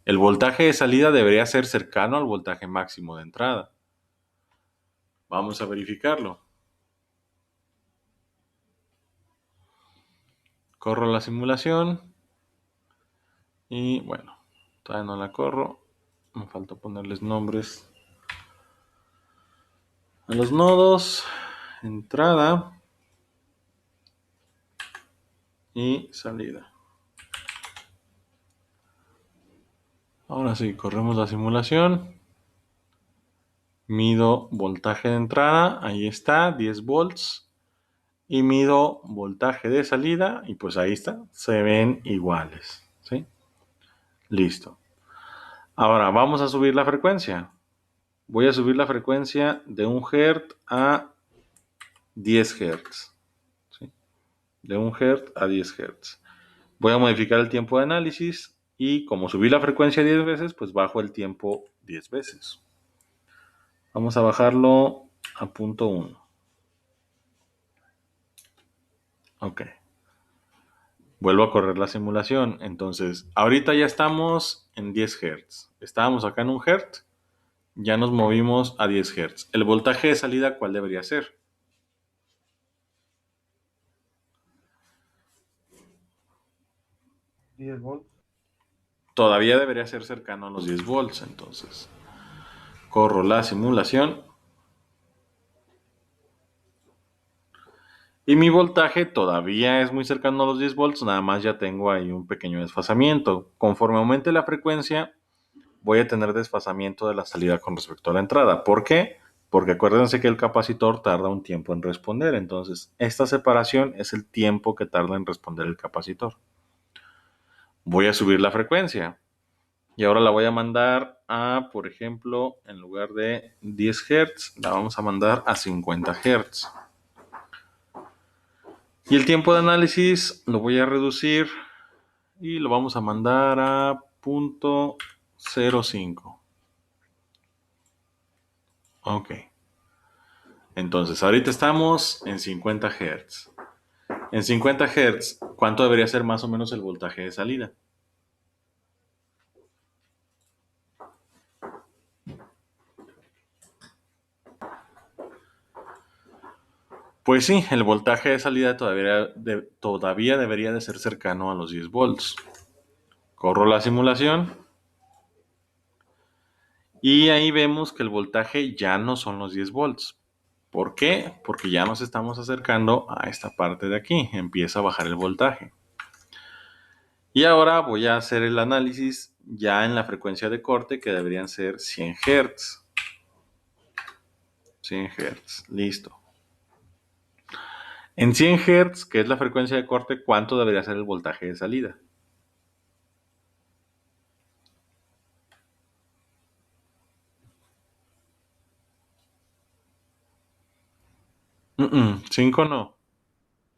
El voltaje de salida debería ser cercano al voltaje máximo de entrada. Vamos a verificarlo. Corro la simulación. Y bueno, todavía no la corro. Me falta ponerles nombres a los nodos. Entrada y salida. Ahora sí, corremos la simulación. Mido voltaje de entrada, ahí está, 10 volts. Y mido voltaje de salida, y pues ahí está, se ven iguales. ¿Sí? Listo. Ahora vamos a subir la frecuencia. Voy a subir la frecuencia de 1 Hz a 10 Hz. ¿Sí? De 1 Hz a 10 Hz. Voy a modificar el tiempo de análisis y como subí la frecuencia 10 veces, pues bajo el tiempo 10 veces. Vamos a bajarlo a 0.1. Ok. Vuelvo a correr la simulación. Entonces, ahorita ya estamos en 10 Hz. Estábamos acá en 1 Hz. Ya nos movimos a 10 Hz. ¿El voltaje de salida cuál debería ser? ¿10 volts? Todavía debería ser cercano a los 10 volts. Entonces, corro la simulación. Y mi voltaje todavía es muy cercano a los 10 volts. Nada más ya tengo ahí un pequeño desfasamiento. Conforme aumente la frecuencia, voy a tener desfasamiento de la salida con respecto a la entrada. ¿Por qué? Porque acuérdense que el capacitor tarda un tiempo en responder. Entonces, esta separación es el tiempo que tarda en responder el capacitor. Voy a subir la frecuencia. Y ahora la voy a mandar a, por ejemplo, en lugar de 10 Hz, la vamos a mandar a 50 Hz. Y el tiempo de análisis lo voy a reducir y lo vamos a mandar a 0.05. Ok. Entonces, ahorita estamos en 50 Hz. En 50 Hz, ¿cuánto debería ser más o menos el voltaje de salida? Pues sí, el voltaje de salida todavía debería de ser cercano a los 10 volts. Corro la simulación. Y ahí vemos que el voltaje ya no son los 10 volts. ¿Por qué? Porque ya nos estamos acercando a esta parte de aquí. Empieza a bajar el voltaje. Y ahora voy a hacer el análisis ya en la frecuencia de corte que deberían ser 100 Hz. 100 Hz, listo. En 100 Hz, que es la frecuencia de corte, ¿cuánto debería ser el voltaje de salida? 5 no.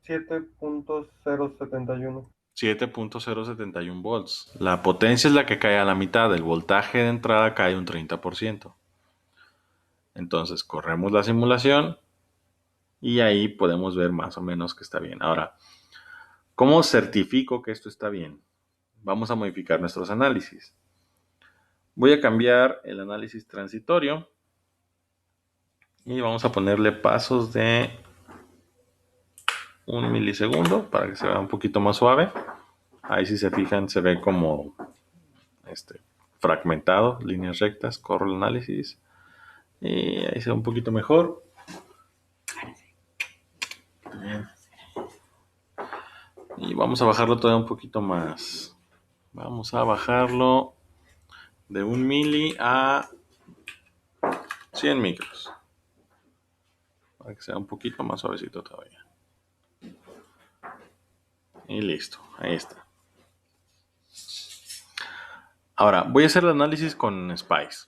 7.071. 7.071 volts. La potencia es la que cae a la mitad. El voltaje de entrada cae un 30%. Entonces corremos la simulación y ahí podemos ver más o menos que está bien. Ahora, ¿cómo certifico que esto está bien? Vamos a modificar nuestros análisis. Voy a cambiar el análisis transitorio y vamos a ponerle pasos de 1 milisegundo para que se vea un poquito más suave. Ahí si se fijan se ve como fragmentado, líneas rectas. Corro el análisis y ahí se ve un poquito mejor. Bien. Y vamos a bajarlo todavía un poquito más. Vamos a bajarlo de 1 mili a 100 micros. Para que sea un poquito más suavecito todavía. Y listo, ahí está. Ahora, voy a hacer el análisis con Spice.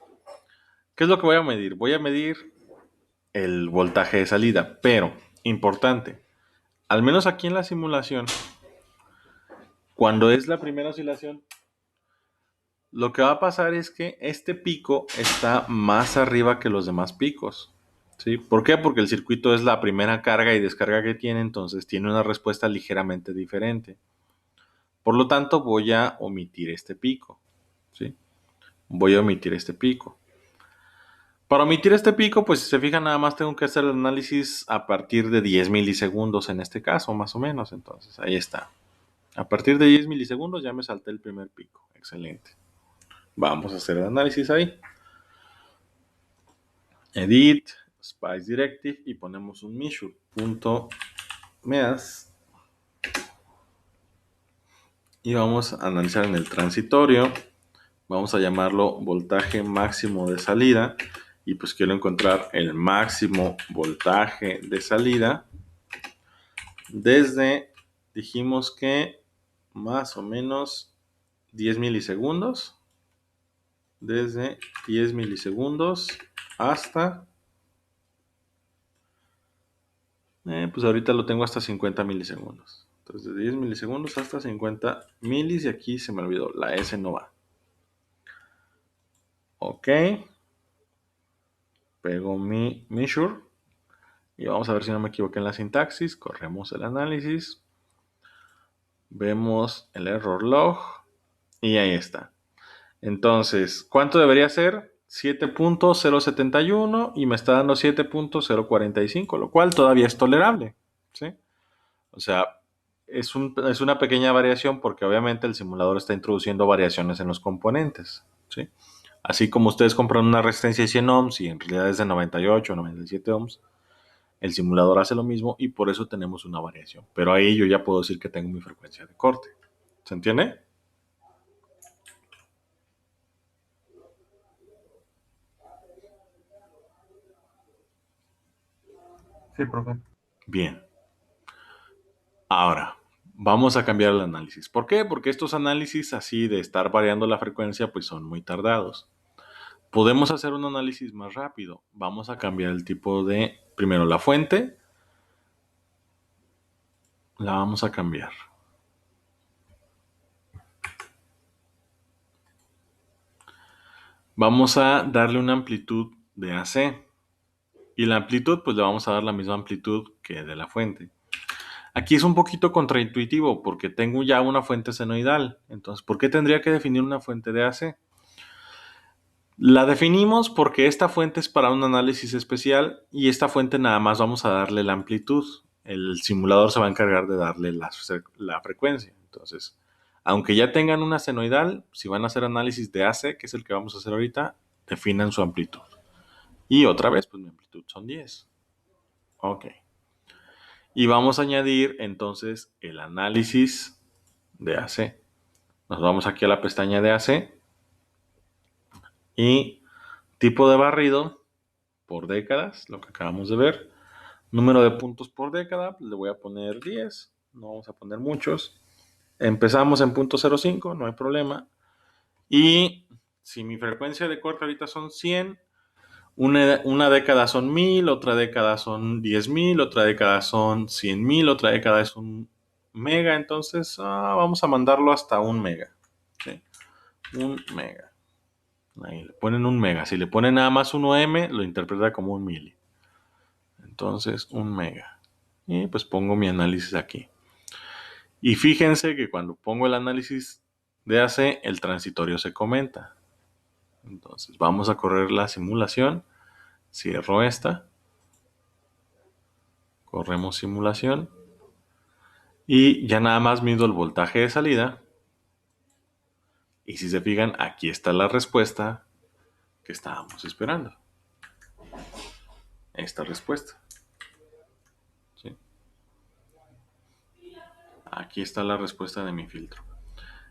¿Qué es lo que voy a medir? Voy a medir el voltaje de salida, pero, importante, al menos aquí en la simulación, cuando es la primera oscilación, lo que va a pasar es que este pico está más arriba que los demás picos. ¿Sí? ¿Por qué? Porque el circuito es la primera carga y descarga que tiene, entonces tiene una respuesta ligeramente diferente. Por lo tanto, voy a omitir este pico. ¿Sí? Voy a omitir este pico. Para omitir este pico, pues si se fijan, nada más tengo que hacer el análisis a partir de 10 milisegundos en este caso, más o menos. Entonces, ahí está. A partir de 10 milisegundos ya me salté el primer pico. Excelente. Vamos a hacer el análisis ahí. Edit, Spice Directive y ponemos un measure.meas. Y vamos a analizar en el transitorio. Vamos a llamarlo voltaje máximo de salida. Y pues quiero encontrar el máximo voltaje de salida desde, dijimos que más o menos 10 milisegundos. Desde 10 milisegundos hasta, pues ahorita lo tengo hasta 50 milisegundos. Entonces de 10 milisegundos hasta 50 milis y aquí se me olvidó, la S no va. Ok. Pego mi measure y vamos a ver si no me equivoqué en la sintaxis. Corremos el análisis. Vemos el error log y ahí está. Entonces, ¿cuánto debería ser? 7.071 y me está dando 7.045, lo cual todavía es tolerable, ¿sí? O sea, es una pequeña variación porque obviamente el simulador está introduciendo variaciones en los componentes, ¿sí? Así como ustedes compran una resistencia de 100 ohms y en realidad es de 98 o 97 ohms, el simulador hace lo mismo y por eso tenemos una variación. Pero ahí yo ya puedo decir que tengo mi frecuencia de corte. ¿Se entiende? Sí, profe. Bien. Ahora, vamos a cambiar el análisis. ¿Por qué? Porque estos análisis así de estar variando la frecuencia pues son muy tardados. Podemos hacer un análisis más rápido. Vamos a cambiar el tipo de, primero la fuente. La vamos a cambiar. Vamos a darle una amplitud de AC. Y la amplitud pues le vamos a dar la misma amplitud que de la fuente. Aquí es un poquito contraintuitivo porque tengo ya una fuente senoidal. Entonces, ¿por qué tendría que definir una fuente de AC? La definimos porque esta fuente es para un análisis especial y esta fuente nada más vamos a darle la amplitud. El simulador se va a encargar de darle la frecuencia. Entonces, aunque ya tengan una senoidal, si van a hacer análisis de AC, que es el que vamos a hacer ahorita, definan su amplitud. Y otra vez, pues mi amplitud son 10. Ok. Y vamos a añadir entonces el análisis de AC. Nos vamos aquí a la pestaña de AC y tipo de barrido por décadas, lo que acabamos de ver. Número de puntos por década, le voy a poner 10, no vamos a poner muchos. Empezamos en .05, no hay problema. Y si mi frecuencia de corte ahorita son 100, una década son 1000, otra década son 10,000, otra década son 100,000, otra década es un mega, entonces vamos a mandarlo hasta un mega. ¿Sí? Un mega. Ahí le ponen un mega. Si le ponen nada más 1M, lo interpreta como un mili. Entonces, un mega. Y pues pongo mi análisis aquí. Y fíjense que cuando pongo el análisis de AC, el transitorio se comenta. Entonces, vamos a correr la simulación. Cierro esta. Corremos simulación. Y ya nada más mido el voltaje de salida. Y si se fijan, aquí está la respuesta que estábamos esperando. Esta respuesta. ¿Sí? Aquí está la respuesta de mi filtro.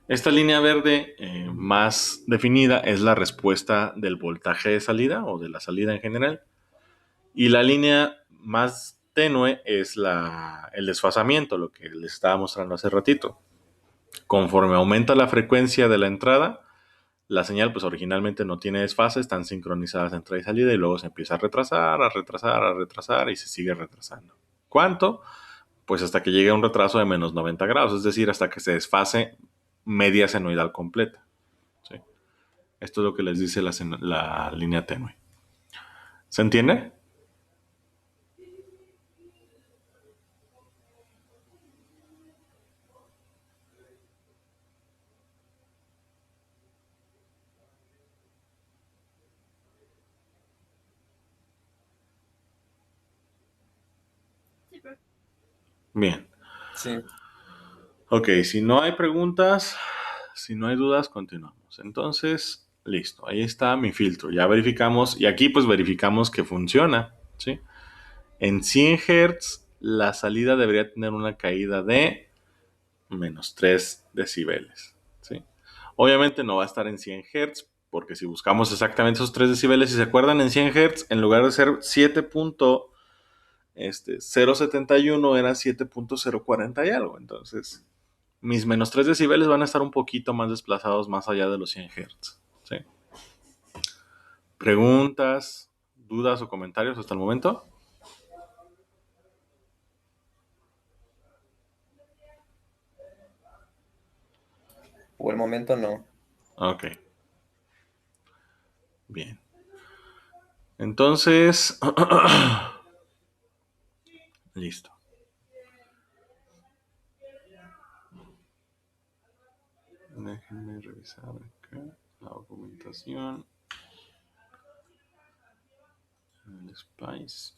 Esta línea verde más definida es la respuesta del voltaje de salida o de la salida en general. Y la línea más tenue es el desfasamiento, lo que les estaba mostrando hace ratito. Conforme aumenta la frecuencia de la entrada, la señal pues originalmente no tiene desfase, están sincronizadas entrada y salida y luego se empieza a retrasar y se sigue retrasando. ¿Cuánto? Pues hasta que llegue a un retraso de menos 90 grados, es decir, hasta que se desfase media senoidal completa. ¿Sí? Esto es lo que les dice la línea tenue. ¿Se entiende? Bien. Sí. Ok, si no hay preguntas, si no hay dudas, continuamos. Entonces, listo, ahí está mi filtro. Ya verificamos, y aquí pues verificamos que funciona, ¿sí? En 100 Hz, la salida debería tener una caída de menos 3 decibeles, ¿sí? Obviamente no va a estar en 100 Hz, porque si buscamos exactamente esos 3 decibeles, si se acuerdan, en 100 Hz, en lugar de ser 7.071, era 7.040 y algo. Entonces, mis menos 3 decibeles van a estar un poquito más desplazados más allá de los 100 Hz, ¿sí? ¿Preguntas, dudas o comentarios hasta el momento? Por el momento no. Ok. Bien. Entonces, listo. Déjenme revisar acá la documentación. El Spice.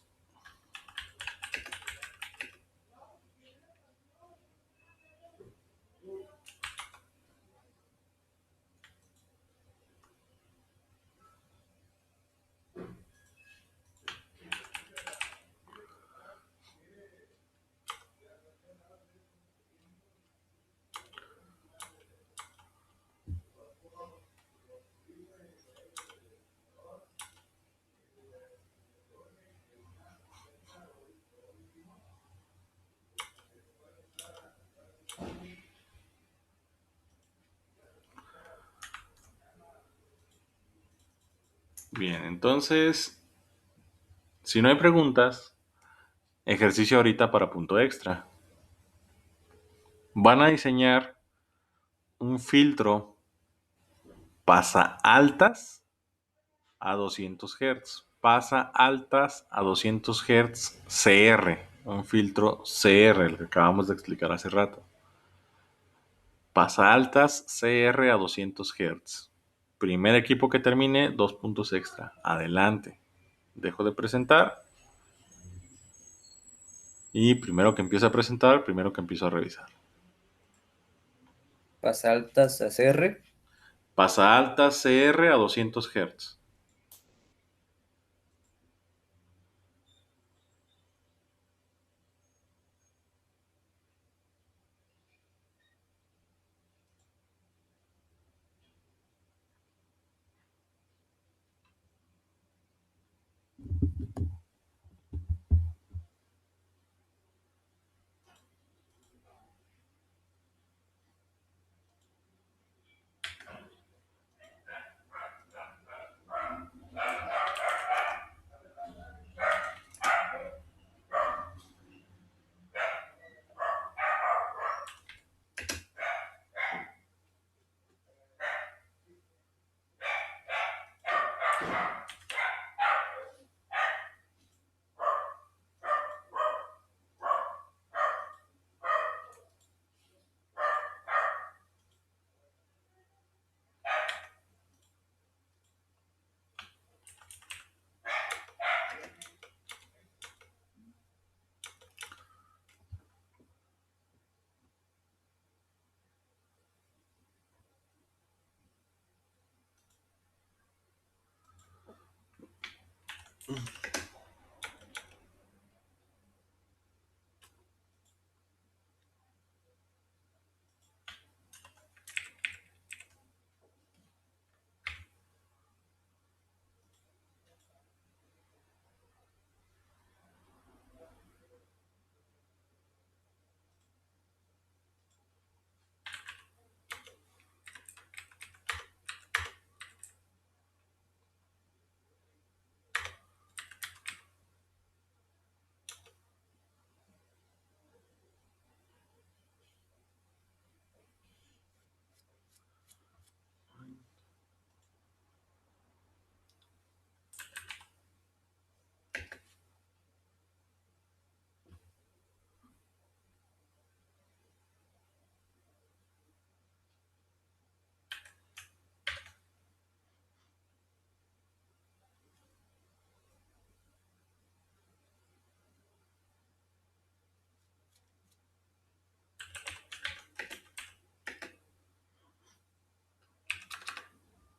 Bien, entonces, si no hay preguntas, ejercicio ahorita para punto extra. Van a diseñar un filtro pasa altas a 200 Hz. Pasa altas a 200 Hz CR. Un filtro CR, el que acabamos de explicar hace rato. Pasa altas CR a 200 Hz. Primer equipo que termine, 2 puntos extra. Adelante. Dejo de presentar. Y primero que empiece a presentar, primero que empiezo a revisar. Pasa altas a CR. Pasa altas CR a 200 Hz.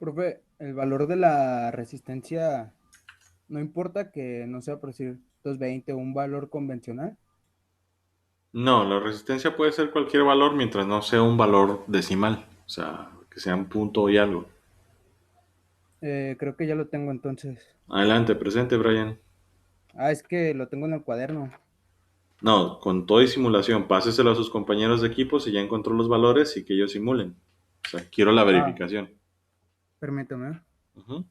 Profe, el valor de la resistencia no importa que no sea por decir 220 o un valor convencional. No, la resistencia puede ser cualquier valor mientras no sea un valor decimal, o sea, que sea un punto y algo. Creo que ya lo tengo entonces. Adelante, presente, Brian. Ah, es que lo tengo en el cuaderno. No, con todo y simulación, páseselo a sus compañeros de equipo si ya encontró los valores y que ellos simulen. O sea, quiero la Ah, verificación. permítame. Ujú.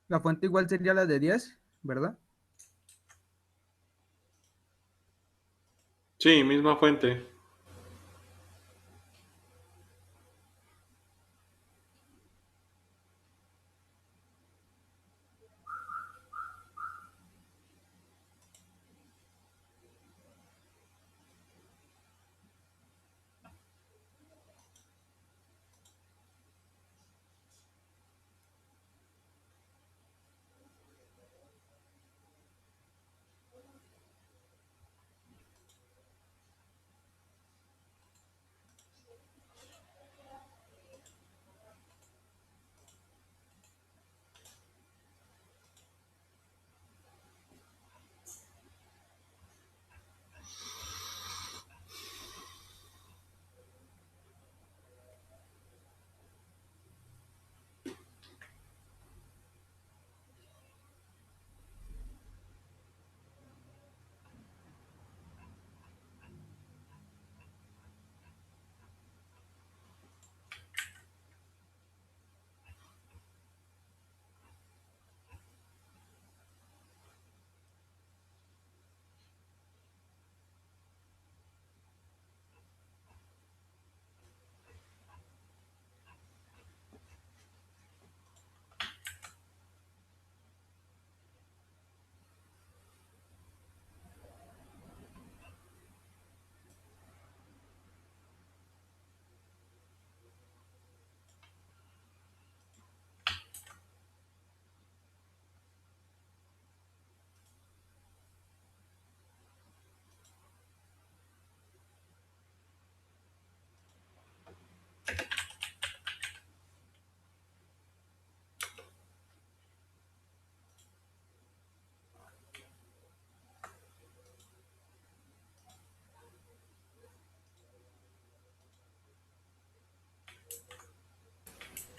La fuente igual sería la de 10, ¿verdad? Sí, misma fuente.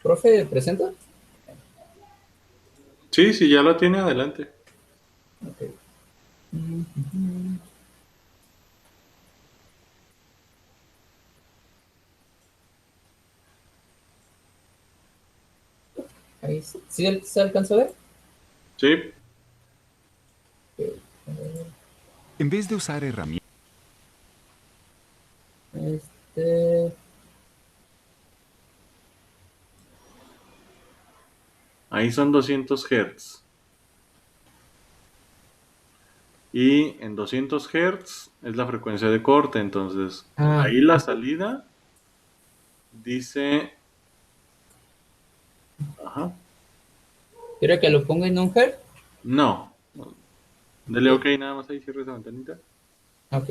Profe, ¿presenta? Sí, sí, ya lo tiene, adelante. Ok. Ahí sí, ¿sí se alcanza a ver? Sí, En vez de usar herramientas, Este, ahí son 200 Hz. Y en 200 Hz es la frecuencia de corte, entonces ahí la salida dice... Ajá. ¿quiere que lo ponga en un hertz? No. Dele OK nada más ahí, cierre esa ventanita. Ok.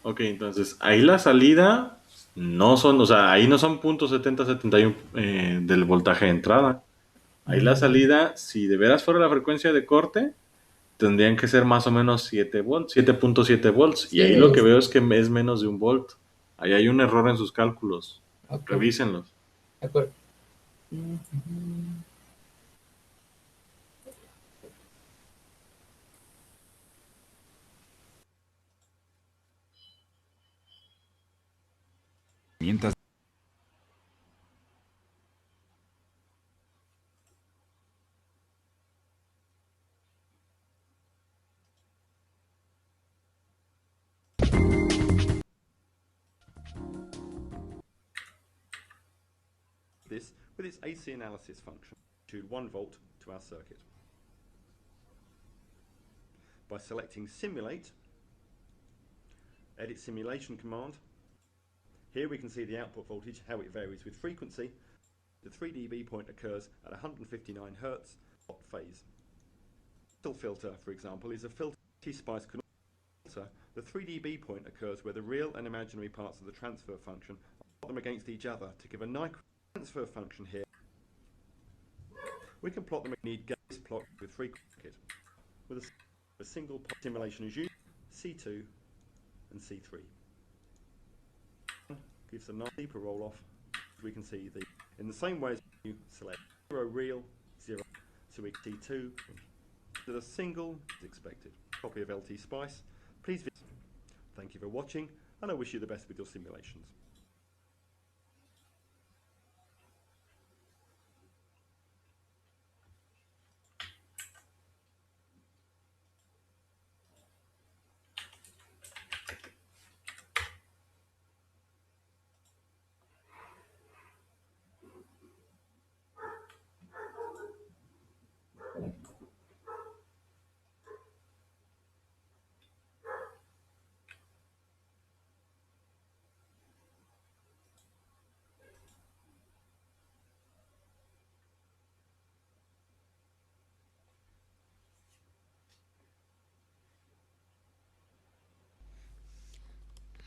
Ok, entonces ahí la salida no son, o sea, ahí no son .7071 del voltaje de entrada. Ahí la salida, si de veras fuera la frecuencia de corte, tendrían que ser más o menos 7 volts, 7.7 volts. Y Sí, ahí lo que veo es que es menos de 1 volt. Ahí hay un error en sus cálculos. ok, Revísenlos. de acuerdo. This with its AC analysis function to 1 volt to our circuit. By selecting Simulate, Edit Simulation command, here we can see the output voltage, how it varies with frequency. The 3 dB point occurs at 159 Hz phase. Filter, for example, is a filter T-Spice can alter. The 3 dB point occurs where the real and imaginary parts of the transfer function plot them against each other to give a nice transfer function here. We can plot them. We need gaze plot with frequency. With a single simulation is used, C2 and C3. Gives a nice deeper roll off. We can see the in the same way as you select 0 real 0, so we see 2 with a single as expected copy of LT Spice. Please visit. Thank you for watching, and I wish you the best with your simulations.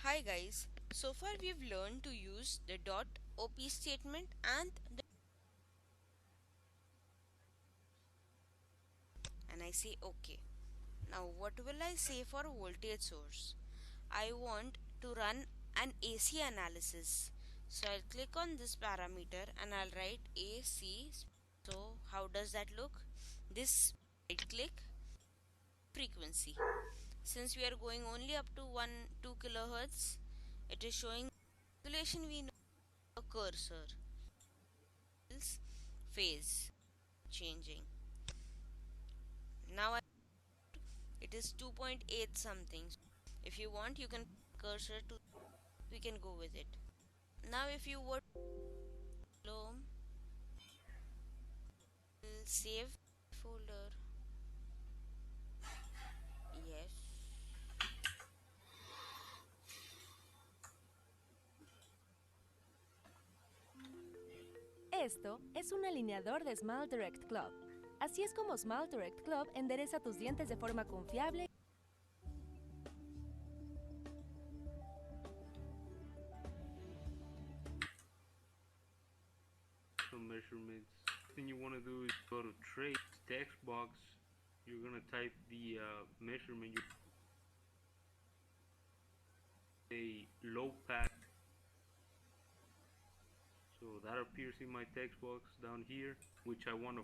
Hi guys, so far we've learned to use the .op statement and I say OK. Now what will I say for voltage source? I want to run an AC analysis. So I'll click on this parameter and I'll write AC. So how does that look? This right click frequency. Since we are going only up to 2 kilohertz, it is showing calculation we know a cursor phase changing. Now it is 2.8 something. If you want, you can cursor to, we can go with it. Now if you would save folder, yes. Esto es un alineador de Smile Direct Club. Así es como Smile Direct Club endereza tus dientes de forma confiable. Measurements. Thing you want to do is go to trace text box. You're gonna type the measurement. A low pass. So that appears in my text box down here, which I want to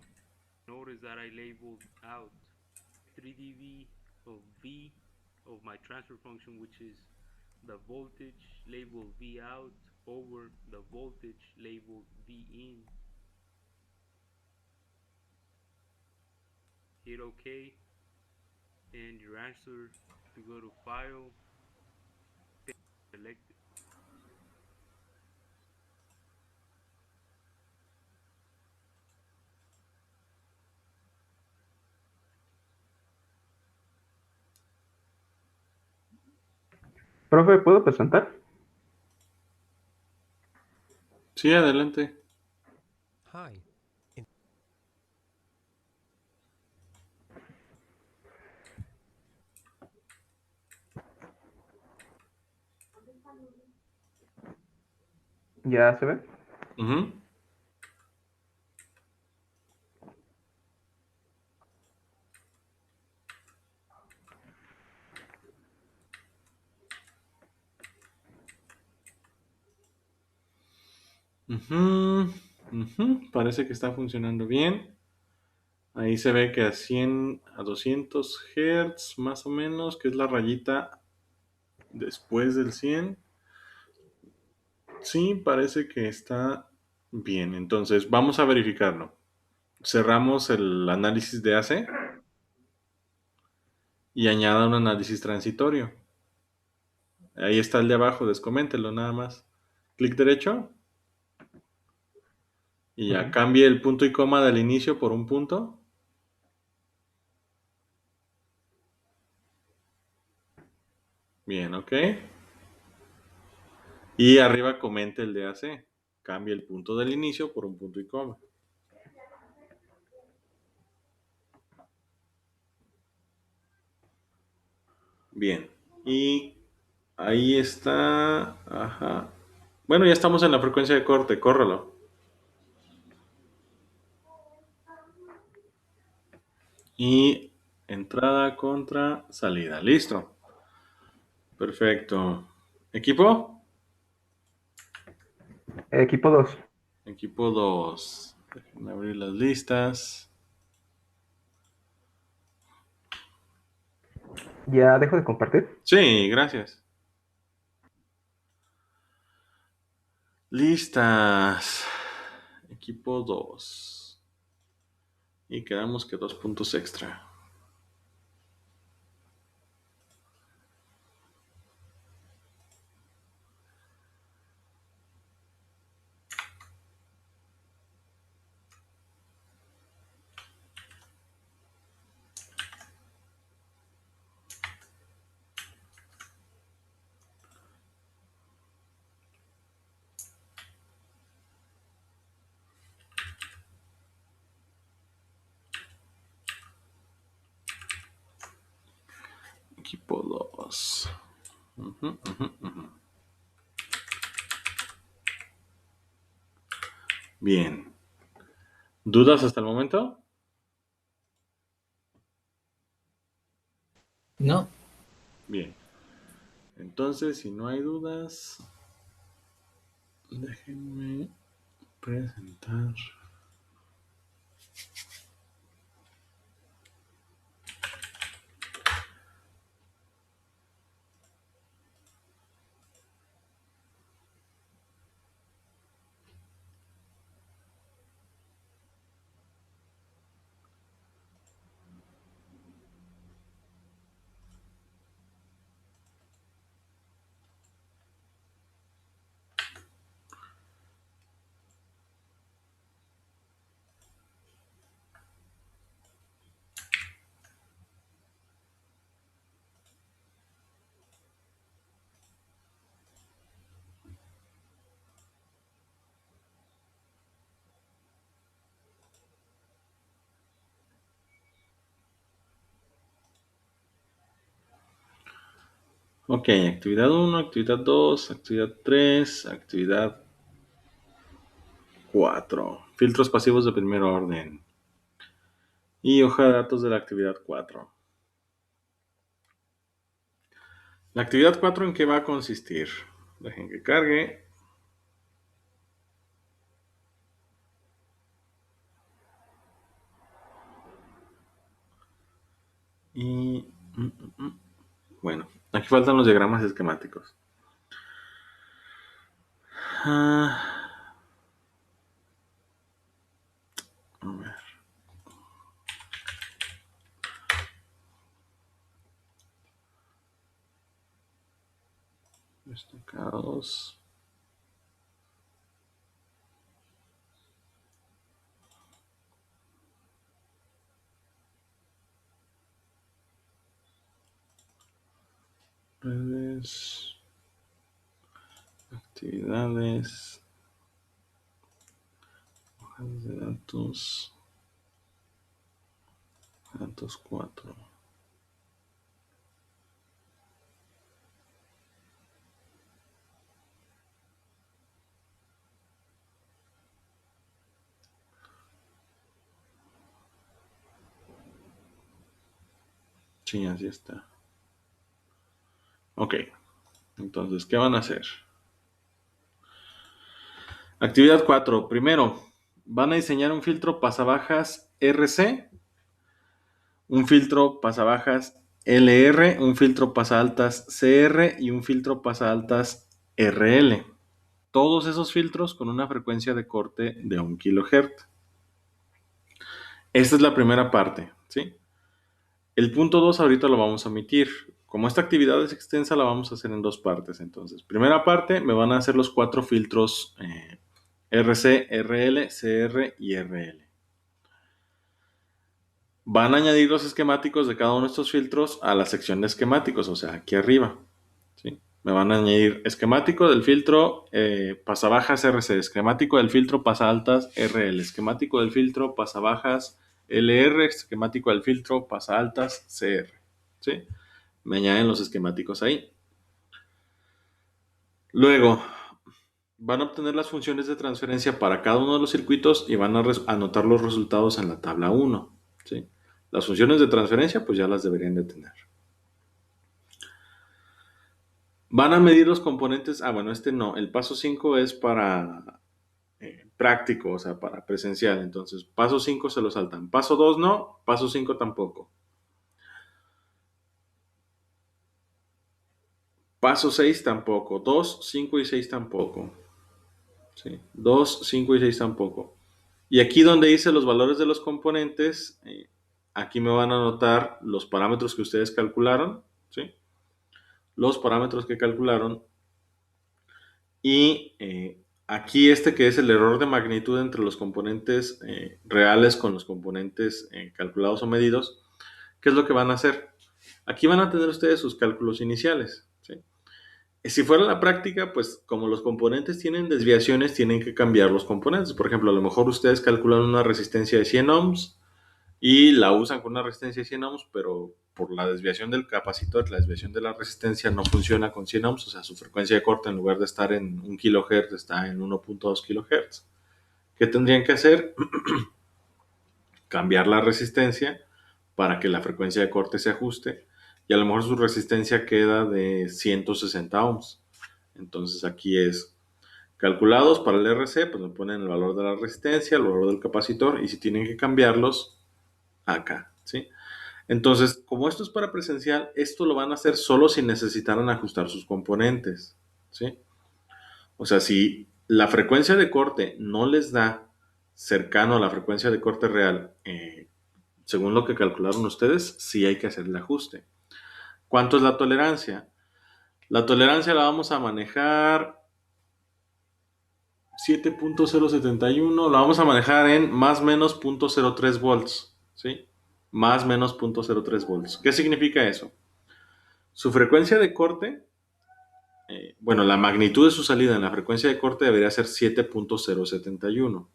notice that I labeled out 3dB of V of my transfer function, which is the voltage labeled V out over the voltage labeled V in. Hit OK, and your answer to go to File, select it. Profe, ¿puedo presentar? Sí, adelante. Hi. ¿Ya se ve? Ujú. Ujú, ujú. Parece que está funcionando bien. Ahí se ve que a 100, a 200 Hz más o menos, que es la rayita después del 100. Sí, parece que está bien. Entonces, vamos a verificarlo. Cerramos el análisis de AC y añada un análisis transitorio. Ahí está el de abajo, descoméntelo nada más. Clic derecho y ya cambie el punto y coma del inicio por un punto. Bien, ok. Y arriba comente el de AC. Cambie el punto del inicio por un punto y coma. Bien. Y ahí está. Ajá. Bueno, ya estamos en la frecuencia de corte. Córralo. Y entrada contra salida. Listo. Perfecto. ¿Equipo? Equipo 2. Equipo 2. Déjenme abrir las listas. ¿Ya dejo de compartir? Sí, gracias. Listas. Equipo 2. Y quedamos que 2 puntos extra. Equipo 2. Bien. ¿Dudas hasta el momento? No. Bien. Entonces, si no hay dudas, déjenme presentar. Ok, actividad 1, actividad 2, actividad 3, actividad 4. Filtros pasivos de primer orden. Y hoja de datos de la actividad 4. La actividad 4, ¿en qué va a consistir? Dejen que cargue. Y bueno, aquí faltan los diagramas esquemáticos. A ver. Destacados. Redes. Actividades. Hojas de datos. Datos 4. Sí, así está. Ok. Entonces, ¿qué van a hacer? Actividad 4. Primero, van a diseñar un filtro pasabajas RC, un filtro pasabajas LR, un filtro pasaltas CR y un filtro pasaltas RL. Todos esos filtros con una frecuencia de corte de 1 kHz. Esta es la primera parte, ¿sí? El punto 2 ahorita lo vamos a omitir. Como esta actividad es extensa, la vamos a hacer en 2 partes. Entonces, primera parte, me van a hacer los 4 filtros RC, RL, CR y RL. Van a añadir los esquemáticos de cada uno de estos filtros a la sección de esquemáticos, o sea, aquí arriba, ¿sí? Me van a añadir esquemático del filtro pasabajas RC, esquemático del filtro pasaltas RL, esquemático del filtro pasabajas LR, esquemático del filtro pasaltas CR, ¿sí? Me añaden los esquemáticos ahí. Luego, van a obtener las funciones de transferencia para cada uno de los circuitos y van a anotar los resultados en la tabla 1, ¿sí? Las funciones de transferencia, pues ya las deberían de tener. Van a medir los componentes. Bueno, este no. El paso 5 es para práctico, o sea, para presencial. Entonces, paso 5 se lo saltan. Paso 2 no. Paso 5 tampoco. Paso 6 tampoco. 2, 5 y 6 tampoco. ¿Sí? 2, 5 y 6 tampoco. Y aquí donde dice los valores de los componentes, aquí me van a anotar los parámetros que ustedes calcularon, ¿sí? Los parámetros que calcularon. Y aquí que es el error de magnitud entre los componentes reales con los componentes calculados o medidos, ¿qué es lo que van a hacer? Aquí van a tener ustedes sus cálculos iniciales, ¿sí? Si fuera la práctica, pues como los componentes tienen desviaciones, tienen que cambiar los componentes. Por ejemplo, a lo mejor ustedes calculan una resistencia de 100 ohms y la usan con una resistencia de 100 ohms, pero por la desviación del capacitor, la desviación de la resistencia no funciona con 100 ohms, o sea, su frecuencia de corte en lugar de estar en 1 kHz está en 1.2 kHz. ¿Qué tendrían que hacer? Cambiar la resistencia para que la frecuencia de corte se ajuste y a lo mejor su resistencia queda de 160 ohms. Entonces aquí es calculados para el RC, pues me ponen el valor de la resistencia, el valor del capacitor y si tienen que cambiarlos, acá, ¿sí? Entonces, como esto es para presencial, esto lo van a hacer solo si necesitaran ajustar sus componentes, ¿sí? O sea, si la frecuencia de corte no les da cercano a la frecuencia de corte real, según lo que calcularon ustedes, sí hay que hacer el ajuste. ¿Cuánto es la tolerancia? La tolerancia la vamos a manejar 7.071, la vamos a manejar en más menos 0.03 volts, ¿sí? Más menos 0.03 volts. ¿Qué significa eso? Su frecuencia de corte, bueno, la magnitud de su salida en la frecuencia de corte debería ser 7.071.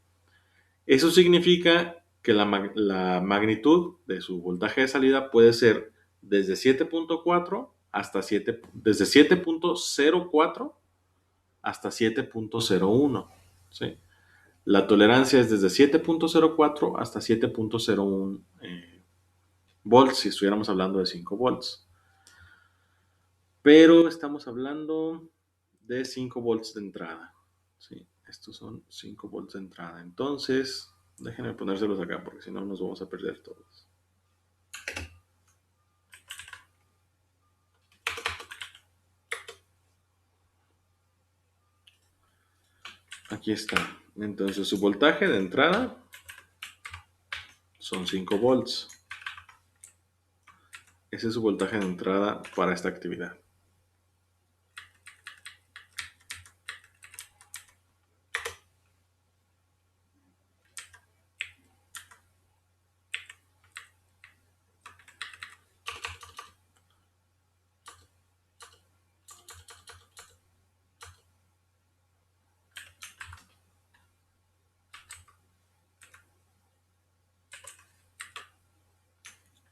Eso significa que la magnitud de su voltaje de salida puede ser desde 7.4 hasta desde 7.04 hasta 7.01. ¿Sí? La tolerancia es desde 7.04 hasta 7.01 volts, si estuviéramos hablando de 5 volts. Pero estamos hablando de 5 volts de entrada. ¿Sí? Estos son 5 volts de entrada. Entonces, déjenme ponérselos acá porque si no nos vamos a perder todos. Aquí está. Entonces su voltaje de entrada son 5 volts. Ese es su voltaje de entrada para esta actividad.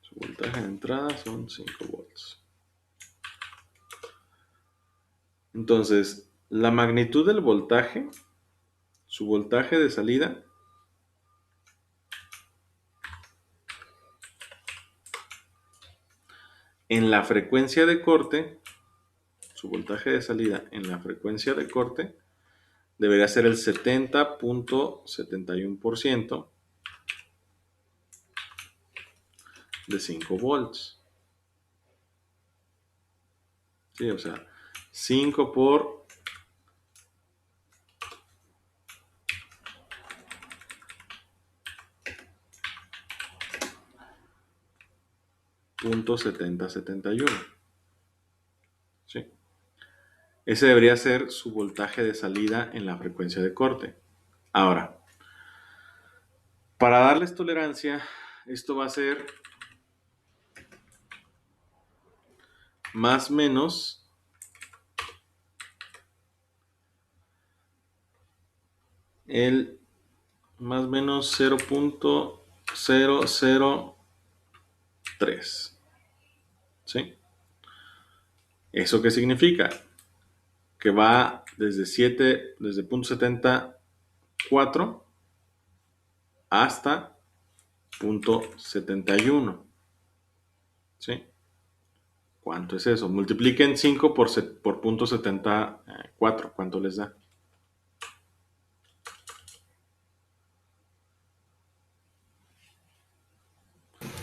Su voltaje de entrada son 5 volts. Entonces, la magnitud del voltaje, su voltaje de salida, en la frecuencia de corte, su voltaje de salida en la frecuencia de corte debería ser el 70.71% de 5 volts. Sí, o sea, 5 por 0.7071. ¿Sí? Ese debería ser su voltaje de salida en la frecuencia de corte. Ahora, para darles tolerancia, esto va a ser más o menos el más o menos 0.003. ¿Sí? ¿Eso qué significa? Que va desde 0.74 hasta 0.71. ¿Sí? ¿Cuánto es eso? Multipliquen 5 por 0.74. ¿Cuánto les da?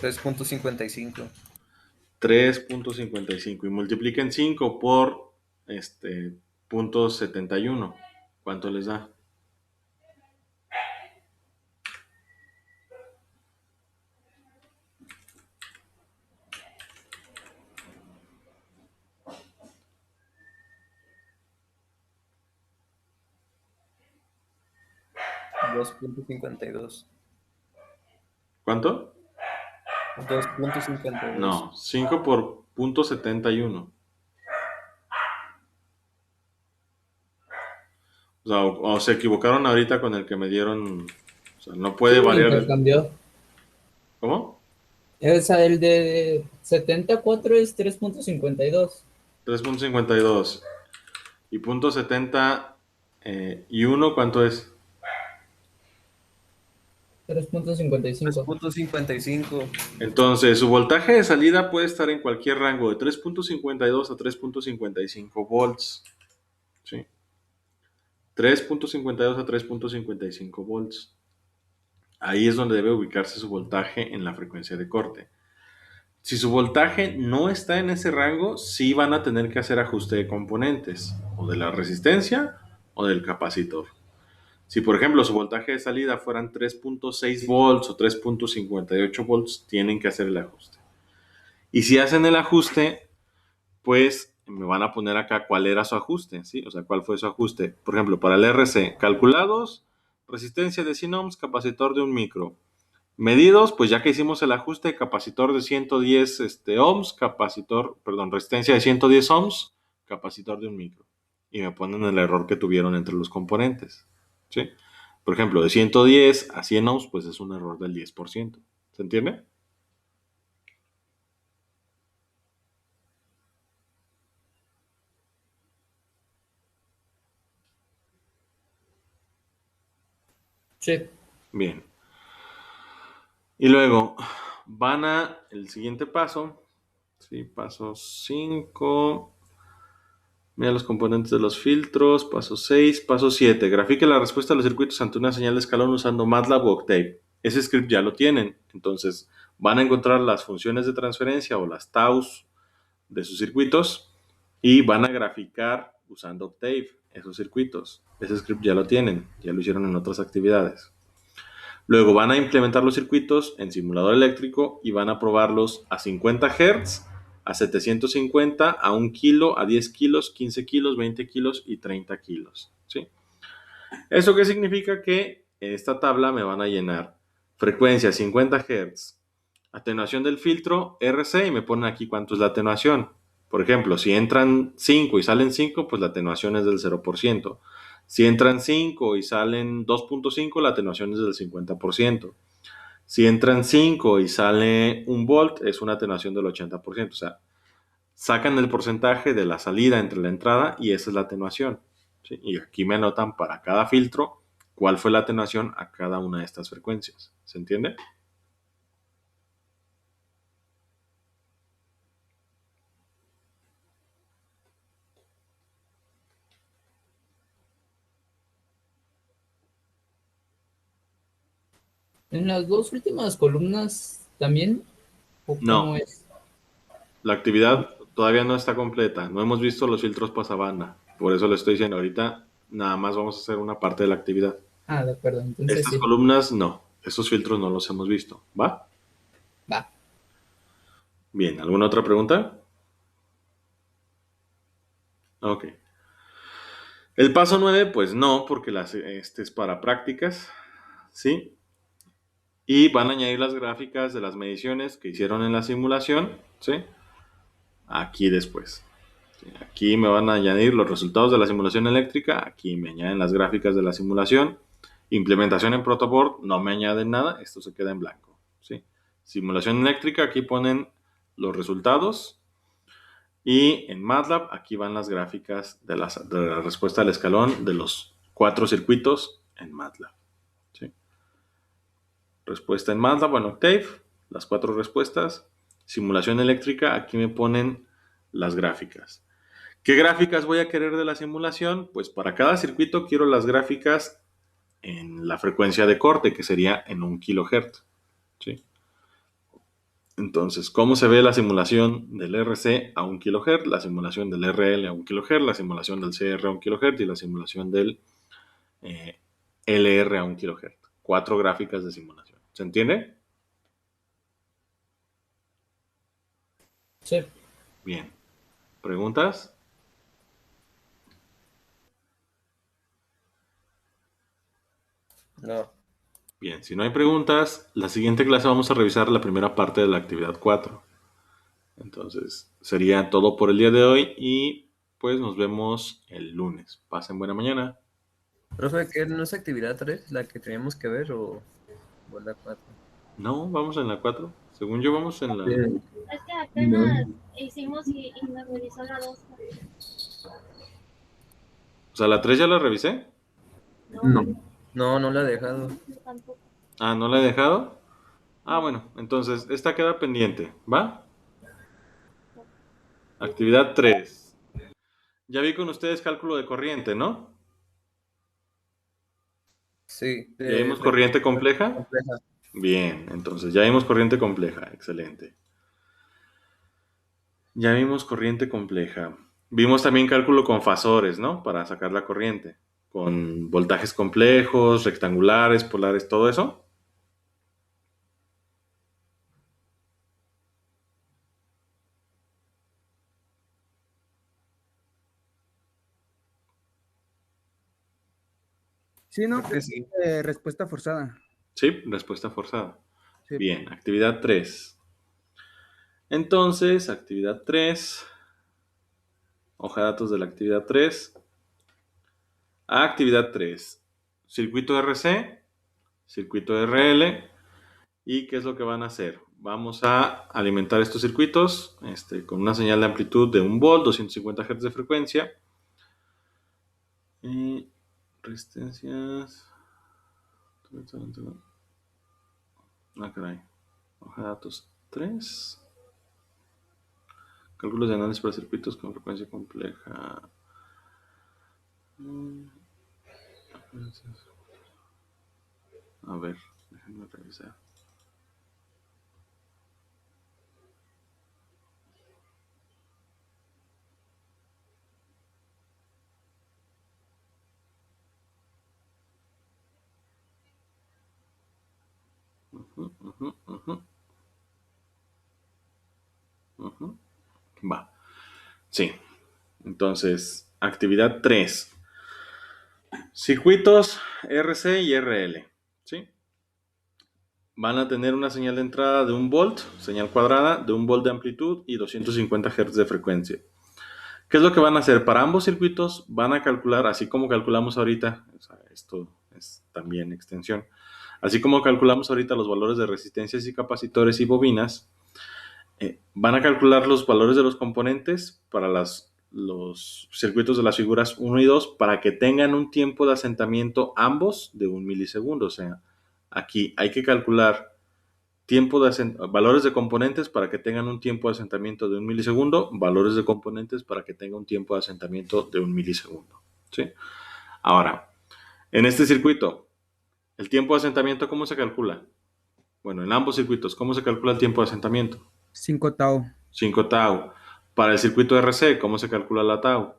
$3.55. 3.55. Y multipliquen 5 por 0.71. ¿Cuánto les da? $2.52. ¿Cuánto? 2.52. No, 5 por 0.71. O se equivocaron ahorita con el que me dieron. O sea, no puede Sí, variar. cambió. ¿Cómo? O sea, el de 74 es 3.52. 3.52. Y 0.70 y 1, ¿cuánto es? 3.55. 3.55. Entonces, su voltaje de salida puede estar en cualquier rango de 3.52 a 3.55 volts. ¿Sí? 3.52 a 3.55 volts. Ahí es donde debe ubicarse su voltaje en la frecuencia de corte. Si su voltaje no está en ese rango, sí van a tener que hacer ajuste de componentes, o de la resistencia o del capacitor. Si, por ejemplo, su voltaje de salida fueran 3.6 volts o 3.58 volts, tienen que hacer el ajuste. Y si hacen el ajuste, pues me van a poner acá cuál era su ajuste, ¿sí? O sea, cuál fue su ajuste. Por ejemplo, para el RC, calculados, resistencia de 100 ohms, capacitor de 1 micro. Medidos, pues ya que hicimos el ajuste, capacitor de 110 ohms, resistencia de 110 ohms, capacitor de 1 micro. Y me ponen el error que tuvieron entre los componentes, ¿sí? Por ejemplo, de 110 a 100 ohms, pues es un error del 10%. ¿Se entiende? Sí. Bien. Y luego van a el siguiente paso, ¿sí? Paso 5. Mira los componentes de los filtros. Paso 6. Paso 7. Grafique la respuesta de los circuitos ante una señal de escalón usando MATLAB o Octave. Ese script ya lo tienen. Entonces van a encontrar las funciones de transferencia o las taus de sus circuitos y van a graficar usando Octave, esos circuitos. Ese script ya lo tienen, ya lo hicieron en otras actividades. Luego van a implementar los circuitos en simulador eléctrico y van a probarlos a 50 Hz, a 750, a 1 kilo, a 10 kilos, 15 kilos, 20 kilos y 30 kilos. ¿Sí? ¿Eso qué significa? Que en esta tabla me van a llenar frecuencia 50 Hz, atenuación del filtro RC y me ponen aquí cuánto es la atenuación. Por ejemplo, si entran 5 y salen 5, pues la atenuación es del 0%. Si entran 5 y salen 2.5, la atenuación es del 50%. Si entran 5 y sale 1 volt, es una atenuación del 80%. O sea, sacan el porcentaje de la salida entre la entrada y esa es la atenuación. ¿Sí? Y aquí me anotan para cada filtro cuál fue la atenuación a cada una de estas frecuencias. ¿Se entiende? En las dos últimas columnas también, ¿o No. cómo es? La actividad todavía no está completa. No hemos visto los filtros pasabanda. Por eso le estoy diciendo ahorita, nada más vamos a hacer una parte de la actividad. Ah, de acuerdo, entonces Estas sí. columnas no. Estos filtros no los hemos visto. ¿Va? Va. Bien, ¿alguna otra pregunta? Ok. El paso 9, pues no, porque este es para prácticas. ¿Sí? Y van a añadir las gráficas de las mediciones que hicieron en la simulación. ¿Sí? Aquí después. ¿Sí? Aquí me van a añadir los resultados de la simulación eléctrica. Aquí me añaden las gráficas de la simulación. Implementación en protoboard, no me añaden nada. Esto se queda en blanco. ¿Sí? Simulación eléctrica, aquí ponen los resultados. Y en MATLAB, aquí van las gráficas de la respuesta al escalón de los 4 circuitos en MATLAB. ¿Sí? Respuesta en MATLAB, en Octave, las 4 respuestas. Simulación eléctrica, aquí me ponen las gráficas. ¿Qué gráficas voy a querer de la simulación? Pues para cada circuito quiero las gráficas en la frecuencia de corte, que sería en 1 kHz. ¿Sí? Entonces, ¿cómo se ve la simulación del RC a 1 kHz, la simulación del RL a 1 kHz, la simulación del CR a 1 kHz y la simulación del LR a 1 kHz? 4 gráficas de simulación. ¿Se entiende? Sí. Bien. ¿Preguntas? No. Bien, si no hay preguntas, la siguiente clase vamos a revisar la primera parte de la actividad 4. Entonces, sería todo por el día de hoy y pues nos vemos el lunes. Pasen buena mañana. Profe, ¿qué no es actividad 3 la que teníamos que ver o la 4? No, vamos en la 4. Según yo, vamos en la... Es que apenas hicimos y me revisó la 2. O sea, ¿la 3 ya la revisé? No. No, no la he dejado. Tampoco. Ah, ¿no la he dejado? Ah, bueno, entonces esta queda pendiente, ¿va? Actividad 3. Ya vi con ustedes cálculo de corriente, ¿no? Sí. ¿Ya vimos corriente compleja? Bien, entonces ya vimos corriente compleja, excelente. Ya vimos corriente compleja. Vimos también cálculo con fasores, ¿no? Para sacar la corriente. Con voltajes complejos, rectangulares, polares, todo eso. Sí, ¿no? Creo que sí. Respuesta forzada. Sí, respuesta forzada. Sí. Bien, actividad 3. Entonces, actividad 3. Hoja de datos de la actividad 3. Actividad 3. Circuito RC, circuito RL. ¿Y qué es lo que van a hacer? Vamos a alimentar estos circuitos con una señal de amplitud de 1 volt, 250 Hz de frecuencia. Y resistencias. Ah, caray. Hoja de datos 3. Cálculos de análisis para circuitos con frecuencia compleja. A ver, déjenme revisar. Va. Sí. Entonces, actividad 3. Circuitos RC y RL. ¿Sí? Van a tener una señal de entrada de 1 volt, señal cuadrada, de 1 volt de amplitud y 250 Hz de frecuencia. ¿Qué es lo que van a hacer? Para ambos circuitos van a calcular, así como calculamos ahorita, o sea, esto es también extensión, así como calculamos ahorita los valores de resistencias y capacitores y bobinas, van a calcular los valores de los componentes para los circuitos de las figuras 1 y 2 para que tengan un tiempo de asentamiento ambos de 1 milisegundo. O sea, aquí hay que calcular valores de componentes para que tengan un tiempo de asentamiento de 1 milisegundo, valores de componentes para que tenga un tiempo de asentamiento de 1 milisegundo. ¿Sí? Ahora, en este circuito, ¿el tiempo de asentamiento cómo se calcula? Bueno, en ambos circuitos, ¿cómo se calcula el tiempo de asentamiento? 5 tau. 5 tau. Para el circuito RC, ¿cómo se calcula la tau?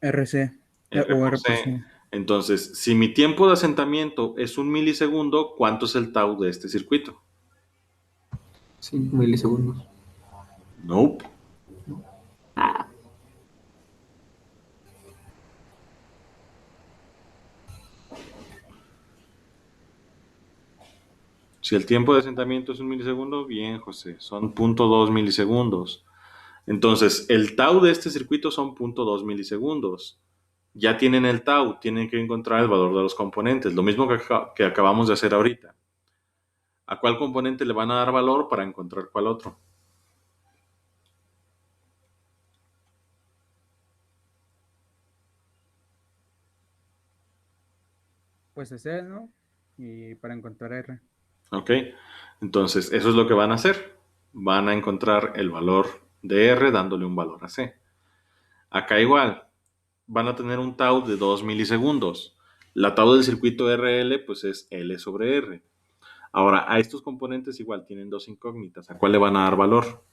RC. R O por R por C. C. Entonces, si mi tiempo de asentamiento es 1 milisegundo, ¿cuánto es el tau de este circuito? 5 milisegundos. Nope. Si el tiempo de asentamiento es 1 milisegundo, bien, José, son 0.2 milisegundos. Entonces, el tau de este circuito son 0.2 milisegundos. Ya tienen el tau, tienen que encontrar el valor de los componentes. Lo mismo que acabamos de hacer ahorita. ¿A cuál componente le van a dar valor para encontrar cuál otro? Pues ese, ¿no? Y para encontrar R. ¿Ok? Entonces, eso es lo que van a hacer. Van a encontrar el valor de R dándole un valor a C. Acá igual, van a tener un tau de 2 milisegundos. La tau del circuito RL pues es L sobre R. Ahora, a estos componentes igual tienen dos incógnitas. ¿A cuál le van a dar valor?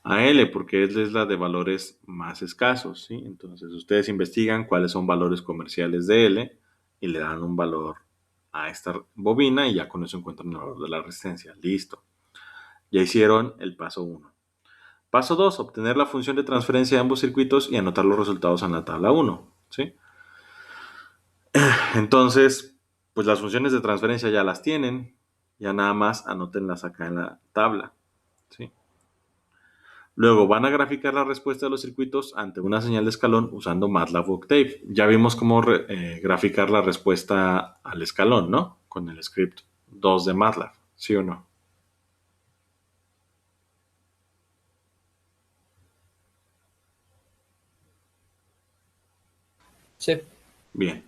A L, porque es la de valores más escasos, ¿sí? Entonces, ustedes investigan cuáles son valores comerciales de L y le dan un valor a esta bobina y ya con eso encuentran el valor de la resistencia. Listo. Ya hicieron el paso 1. Paso 2, obtener la función de transferencia de ambos circuitos y anotar los resultados en la tabla 1, ¿sí? Entonces, pues las funciones de transferencia ya las tienen, ya nada más anótenlas acá en la tabla, ¿sí? Luego van a graficar la respuesta de los circuitos ante una señal de escalón usando MATLAB o Octave. Ya vimos cómo graficar la respuesta al escalón, ¿no? Con el script 2 de MATLAB, ¿sí o no? Sí. Bien.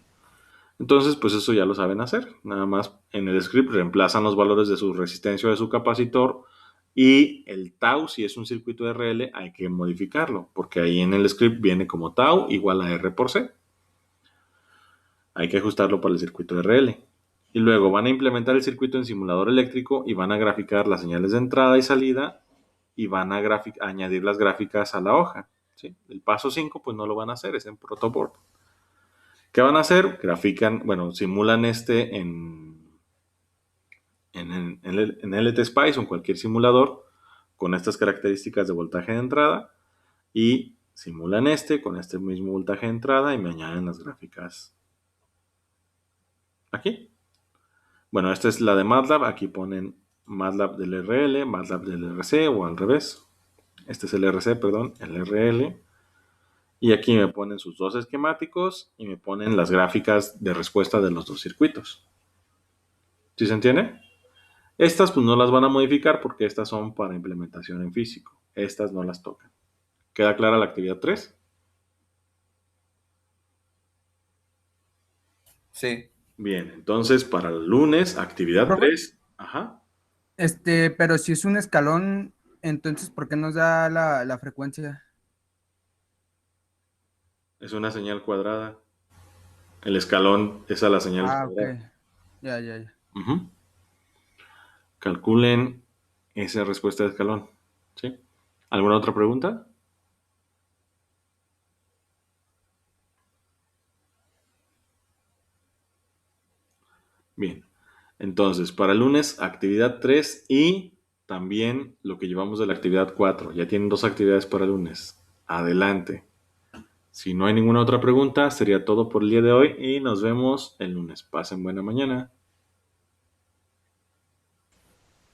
Entonces, pues eso ya lo saben hacer. Nada más en el script reemplazan los valores de su resistencia o de su capacitor y el tau, si es un circuito RL, hay que modificarlo, porque ahí en el script viene como tau igual a R por C. Hay que ajustarlo para el circuito RL. Y luego van a implementar el circuito en simulador eléctrico y van a graficar las señales de entrada y salida y van a añadir las gráficas a la hoja, ¿sí? El paso 5 pues no lo van a hacer, es en protoboard. ¿Qué van a hacer? Simulan en LTSpice o en cualquier simulador con estas características de voltaje de entrada y simulan con este mismo voltaje de entrada y me añaden las gráficas aquí. Bueno, esta es la de MATLAB, aquí ponen MATLAB del RL, MATLAB del RC o al revés. Este es el RC, perdón, el RL. Y aquí me ponen sus dos esquemáticos y me ponen las gráficas de respuesta de los dos circuitos. ¿Sí se entiende? Estas pues no las van a modificar porque estas son para implementación en físico. Estas no las tocan. ¿Queda clara la actividad 3? Sí. Bien, entonces para el lunes, actividad ¿Profe? 3. Ajá. Pero si es un escalón, entonces, ¿por qué nos da la frecuencia? Es una señal cuadrada. El escalón es a la señal cuadrada. Ok. Ya. Calculen esa respuesta de escalón, ¿sí? ¿Alguna otra pregunta? Bien. Entonces, para el lunes, actividad 3 y también lo que llevamos de la actividad 4. Ya tienen 2 actividades para el lunes. Adelante. Si no hay ninguna otra pregunta, sería todo por el día de hoy y nos vemos el lunes. Pasen buena mañana.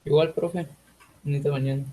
Igual, profe. Bonita mañana.